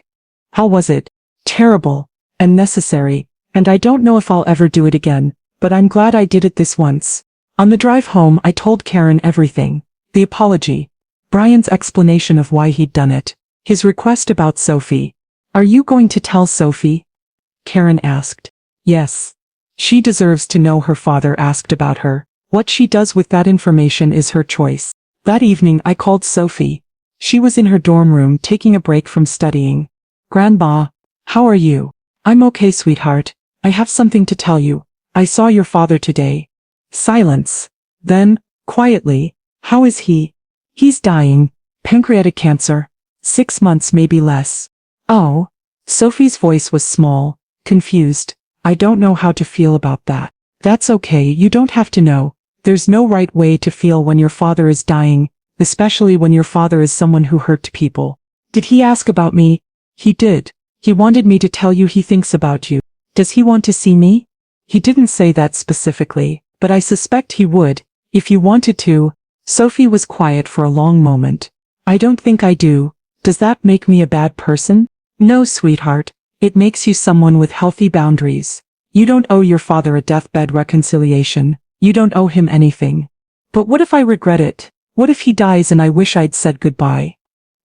How was it? Terrible. And necessary. And I don't know if I'll ever do it again, but I'm glad I did it this once. On the drive home, I told Karen everything. The apology. Brian's explanation of why he'd done it. His request about Sophie. Are you going to tell Sophie? Karen asked. Yes. She deserves to know her father asked about her. What she does with that information is her choice. That evening I called Sophie. She was in her dorm room taking a break from studying. Grandma, how are you? I'm okay, sweetheart. I have something to tell you. I saw your father today. Silence. Then, quietly, how is he? He's dying. Pancreatic cancer. 6 months, maybe less. Oh. Sophie's voice was small, confused. I don't know how to feel about that. That's okay, you don't have to know. There's no right way to feel when your father is dying, especially when your father is someone who hurt people. Did he ask about me? He did. He wanted me to tell you he thinks about you. Does he want to see me? He didn't say that specifically, but I suspect he would, if you wanted to. Sophie was quiet for a long moment. I don't think I do. Does that make me a bad person? No, sweetheart. It makes you someone with healthy boundaries. You don't owe your father a deathbed reconciliation. You don't owe him anything. But what if I regret it? What if he dies and I wish I'd said goodbye?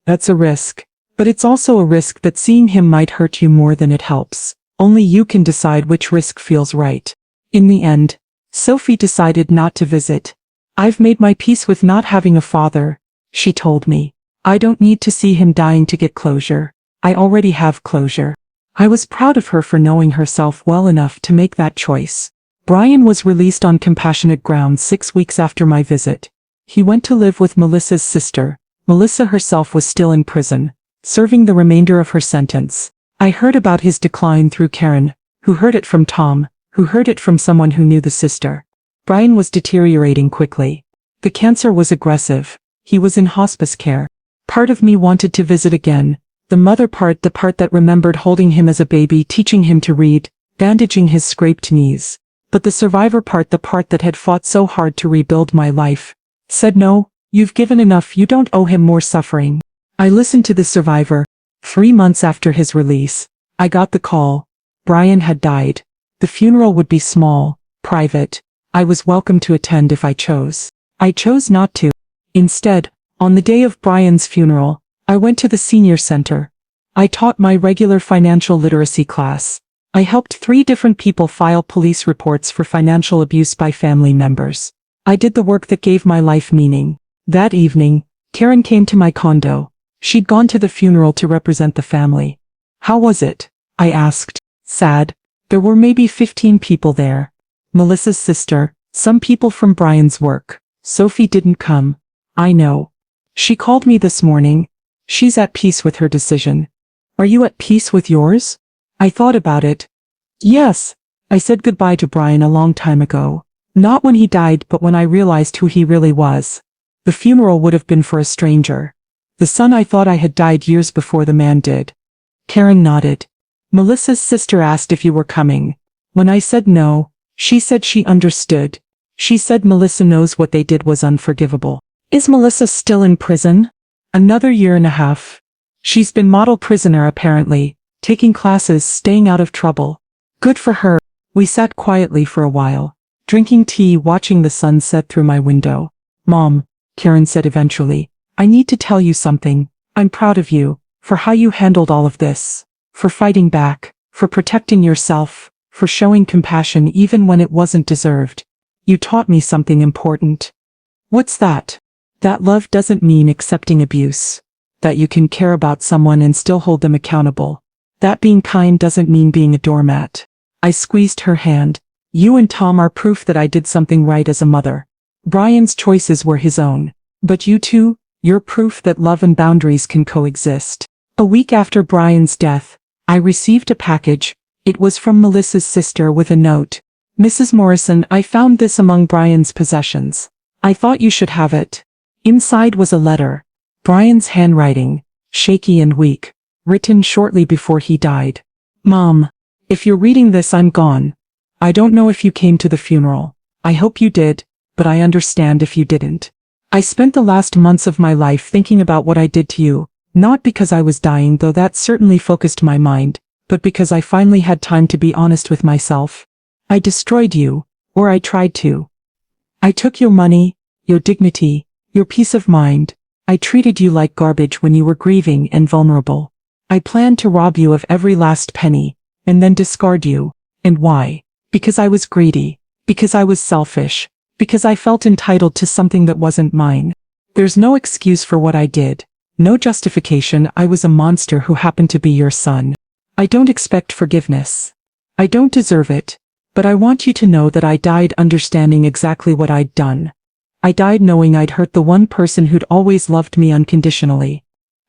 That's a risk. But it's also a risk that seeing him might hurt you more than it helps. Only you can decide which risk feels right. In the end, Sophie decided not to visit. I've made my peace with not having a father, she told me. I don't need to see him dying to get closure. I already have closure. I was proud of her for knowing herself well enough to make that choice. Brian was released on compassionate grounds 6 weeks after my visit. He went to live with Melissa's sister. Melissa herself was still in prison, serving the remainder of her sentence. I heard about his decline through Karen, who heard it from Tom, who heard it from someone who knew the sister. Brian was deteriorating quickly. The cancer was aggressive. He was in hospice care. Part of me wanted to visit again. The mother part, the part that remembered holding him as a baby, teaching him to read, bandaging his scraped knees. But the survivor part, the part that had fought so hard to rebuild my life, said no, you've given enough, you don't owe him more suffering. I listened to the survivor. 3 months after his release, I got the call. Brian had died. The funeral would be small, private. I was welcome to attend if I chose. I chose not to. Instead, on the day of Brian's funeral, I went to the senior center. I taught my regular financial literacy class. I helped 3 different people file police reports for financial abuse by family members. I did the work that gave my life meaning. That evening, Karen came to my condo. She'd gone to the funeral to represent the family. How was it? I asked. Sad. There were maybe 15 people there. Melissa's sister, some people from Brian's work. Sophie didn't come. I know. She called me this morning. She's at peace with her decision. Are you at peace with yours? I thought about it. Yes. I said goodbye to Brian a long time ago. Not when he died, but when I realized who he really was. The funeral would have been for a stranger. The son I thought I had died years before the man did. Karen nodded. Melissa's sister asked if you were coming. When I said no, she said she understood. She said Melissa knows what they did was unforgivable. Is Melissa still in prison? Another 1.5 years. She's been model prisoner apparently, taking classes, staying out of trouble. Good for her. We sat quietly for a while, drinking tea, watching the sun set through my window. Mom, Karen said eventually, I need to tell you something. I'm proud of you, for how you handled all of this, for fighting back, for protecting yourself, for showing compassion even when it wasn't deserved. You taught me something important. What's that? That love doesn't mean accepting abuse. That you can care about someone and still hold them accountable. That being kind doesn't mean being a doormat. I squeezed her hand. You and Tom are proof that I did something right as a mother. Brian's choices were his own. But you two, you're proof that love and boundaries can coexist. A week after Brian's death, I received a package. It was from Melissa's sister with a note. Mrs. Morrison, I found this among Brian's possessions. I thought you should have it. Inside was a letter. Brian's handwriting, shaky and weak, written shortly before he died. Mom, if you're reading this, I'm gone. I don't know if you came to the funeral. I hope you did, but I understand if you didn't. I spent the last months of my life thinking about what I did to you, not because I was dying, though that certainly focused my mind, but because I finally had time to be honest with myself. I destroyed you, or I tried to. I took your money, your dignity, your peace of mind. I treated you like garbage when you were grieving and vulnerable. I planned to rob you of every last penny, and then discard you. And why? Because I was greedy. Because I was selfish. Because I felt entitled to something that wasn't mine. There's no excuse for what I did. No justification. I was a monster who happened to be your son. I don't expect forgiveness. I don't deserve it. But I want you to know that I died understanding exactly what I'd done. I died knowing I'd hurt the one person who'd always loved me unconditionally.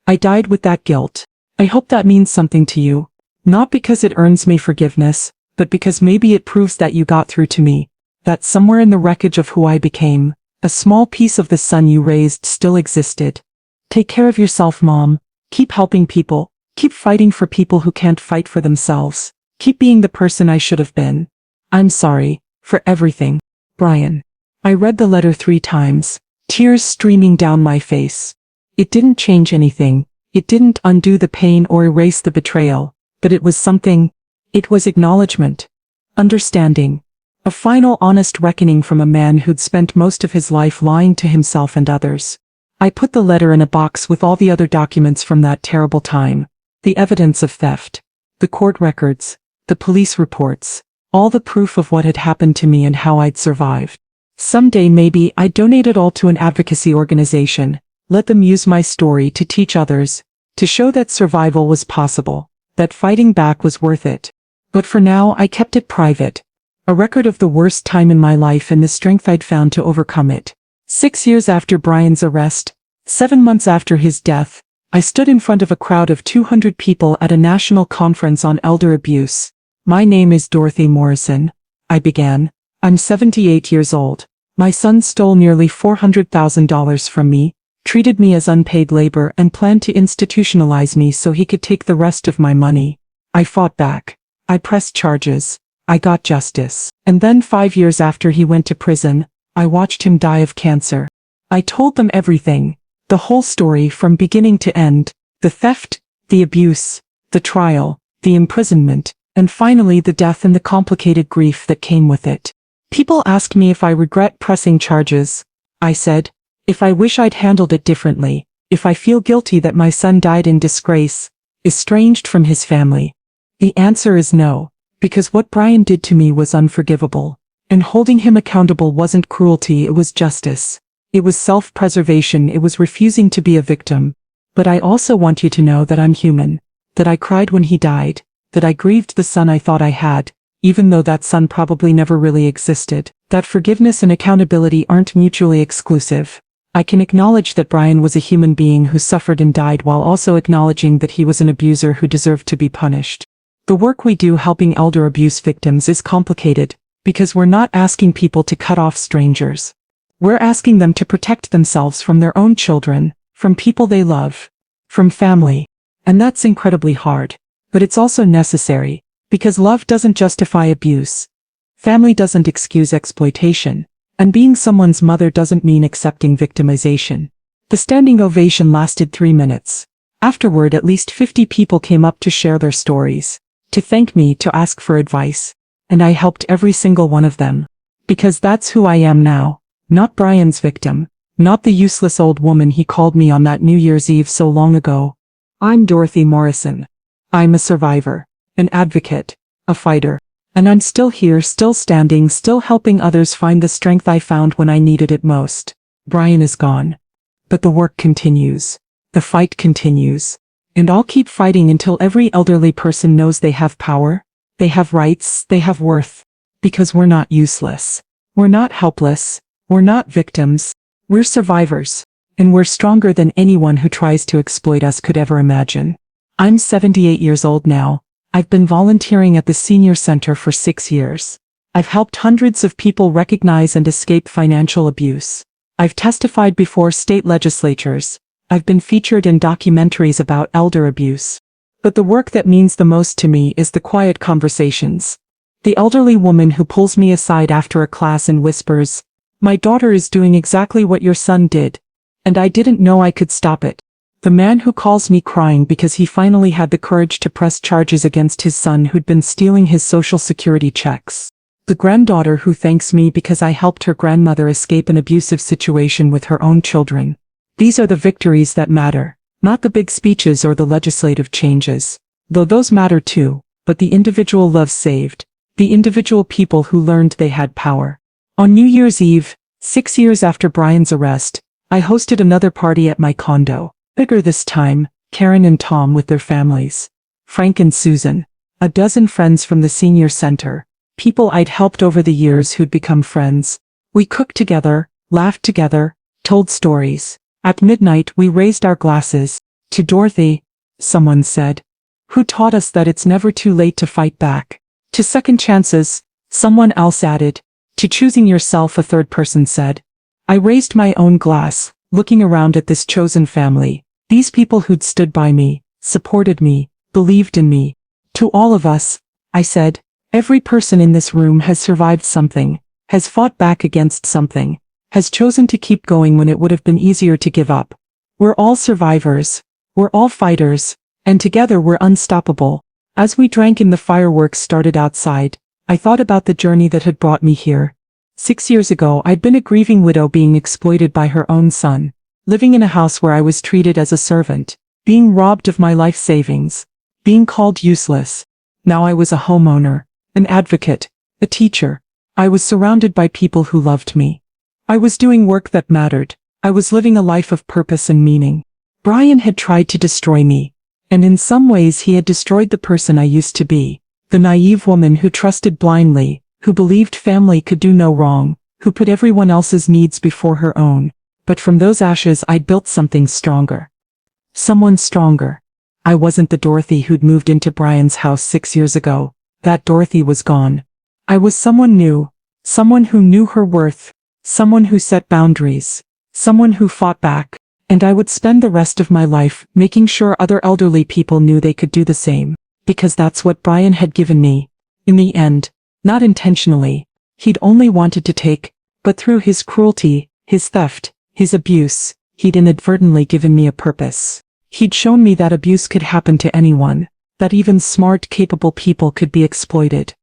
I died with that guilt. I hope that means something to you. Not because it earns me forgiveness, but because maybe it proves that you got through to me. That somewhere in the wreckage of who I became, a small piece of the son you raised still existed. Take care of yourself, Mom. Keep helping people. Keep fighting for people who can't fight for themselves. Keep being the person I should have been. I'm sorry for everything, Brian. I read the letter 3 times, tears streaming down my face. It didn't change anything. It didn't undo the pain or erase the betrayal, but it was something. It was acknowledgement, understanding, a final honest reckoning from a man who'd spent most of his life lying to himself and others. I put the letter in a box with all the other documents from that terrible time, the evidence of theft, the court records, the police reports, all the proof of what had happened to me and how I'd survived. Someday maybe I'd donate it all to an advocacy organization, let them use my story to teach others, to show that survival was possible, that fighting back was worth it. But for now I kept it private, a record of the worst time in my life and the strength I'd found to overcome it. 6 years after Brian's arrest, 7 months after his death, I stood in front of a crowd of 200 people at a national conference on elder abuse. My name is Dorothy Morrison, I began. I'm 78 years old. My son stole nearly $400,000 from me, treated me as unpaid labor and planned to institutionalize me so he could take the rest of my money. I fought back. I pressed charges. I got justice. And then 5 years after he went to prison, I watched him die of cancer. I told them everything. The whole story from beginning to end. The theft, the abuse, the trial, the imprisonment, and finally the death and the complicated grief that came with it. People ask me if I regret pressing charges. I said, if I wish I'd handled it differently, if I feel guilty that my son died in disgrace, estranged from his family. The answer is no, because what Brian did to me was unforgivable. And holding him accountable wasn't cruelty, it was justice. It was self-preservation, it was refusing to be a victim. But I also want you to know that I'm human, that I cried when he died, that I grieved the son I thought I had, even though that son probably never really existed, that forgiveness and accountability aren't mutually exclusive. I can acknowledge that Brian was a human being who suffered and died while also acknowledging that he was an abuser who deserved to be punished. The work we do helping elder abuse victims is complicated, because we're not asking people to cut off strangers. We're asking them to protect themselves from their own children, from people they love, from family. And that's incredibly hard. But it's also necessary, because love doesn't justify abuse. Family doesn't excuse exploitation. And being someone's mother doesn't mean accepting victimization. The standing ovation lasted 3 minutes. Afterward, at least 50 people came up to share their stories, to thank me, to ask for advice. And I helped every single one of them. Because that's who I am now. Not Brian's victim. Not the useless old woman he called me on that New Year's Eve so long ago. I'm Dorothy Morrison. I'm a survivor, an advocate, a fighter. And I'm still here, still standing, still helping others find the strength I found when I needed it most. Brian is gone. But the work continues. The fight continues. And I'll keep fighting until every elderly person knows they have power, they have rights, they have worth. Because we're not useless. We're not helpless. We're not victims. We're survivors. And we're stronger than anyone who tries to exploit us could ever imagine. I'm 78 years old now. I've been volunteering at the Senior Center for 6 years. I've helped hundreds of people recognize and escape financial abuse. I've testified before state legislatures. I've been featured in documentaries about elder abuse. But the work that means the most to me is the quiet conversations. The elderly woman who pulls me aside after a class and whispers, "My daughter is doing exactly what your son did. And I didn't know I could stop it." The man who calls me crying because he finally had the courage to press charges against his son who'd been stealing his Social Security checks. The granddaughter who thanks me because I helped her grandmother escape an abusive situation with her own children. These are the victories that matter, not the big speeches or the legislative changes. Though those matter too, but the individual lives saved, the individual people who learned they had power. On New Year's Eve, 6 years after Brian's arrest, I hosted another party at my condo. Bigger this time, Karen and Tom with their families. Frank and Susan. A dozen friends from the Senior Center. People I'd helped over the years who'd become friends. We cooked together, laughed together, told stories. At midnight we raised our glasses. To Dorothy, someone said. Who taught us that it's never too late to fight back. To second chances, someone else added. To choosing yourself, a third person said. I raised my own glass, looking around at this chosen family. These people who'd stood by me, supported me, believed in me. To all of us, I said, every person in this room has survived something, has fought back against something, has chosen to keep going when it would have been easier to give up. We're all survivors. We're all fighters. And together we're unstoppable. As we drank and the fireworks started outside, I thought about the journey that had brought me here. 6 years ago, I'd been a grieving widow being exploited by her own son. Living in a house where I was treated as a servant, being robbed of my life savings, being called useless. Now I was a homeowner, an advocate, a teacher. I was surrounded by people who loved me. I was doing work that mattered. I was living a life of purpose and meaning. Brian had tried to destroy me. And in some ways he had destroyed the person I used to be. The naive woman who trusted blindly, who believed family could do no wrong, who put everyone else's needs before her own. But from those ashes I'd built something stronger. Someone stronger. I wasn't the Dorothy who'd moved into Brian's house 6 years ago. That Dorothy was gone. I was someone new. Someone who knew her worth. someone who set boundaries, someone who fought back, and I would spend the rest of my life making sure other elderly people knew they could do the same, because that's what Brian had given me. In the end, not intentionally, he'd only wanted to take, but through his cruelty, his theft, his abuse, he'd inadvertently given me a purpose. He'd shown me that abuse could happen to anyone, that even smart, capable people could be exploited.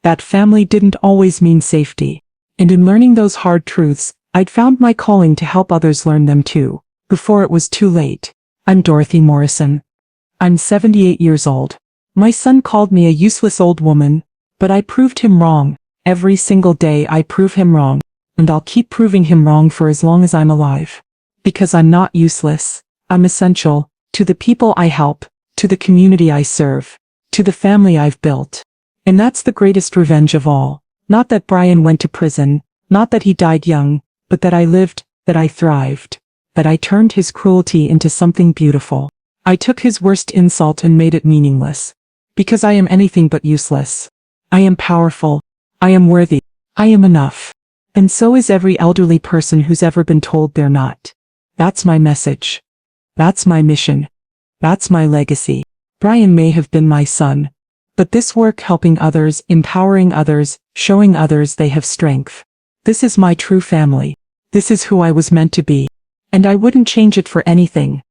That family didn't always mean safety. And in learning those hard truths, I'd found my calling to help others learn them too, before it was too late. I'm Dorothy Morrison. I'm 78 years old. My son called me a useless old woman, but I proved him wrong. Every single day I prove him wrong, and I'll keep proving him wrong for as long as I'm alive. Because I'm not useless, I'm essential, to the people I help, to the community I serve, to the family I've built. And that's the greatest revenge of all. Not that Brian went to prison, not that he died young, but that I lived, that I thrived, that I turned his cruelty into something beautiful. I took his worst insult and made it meaningless. Because I am anything but useless. I am powerful. I am worthy. I am enough. And so is every elderly person who's ever been told they're not. That's my message. That's my mission. That's my legacy. Brian may have been my son, but this work helping others, empowering others, showing others they have strength. This is my true family. This is who I was meant to be. And I wouldn't change it for anything.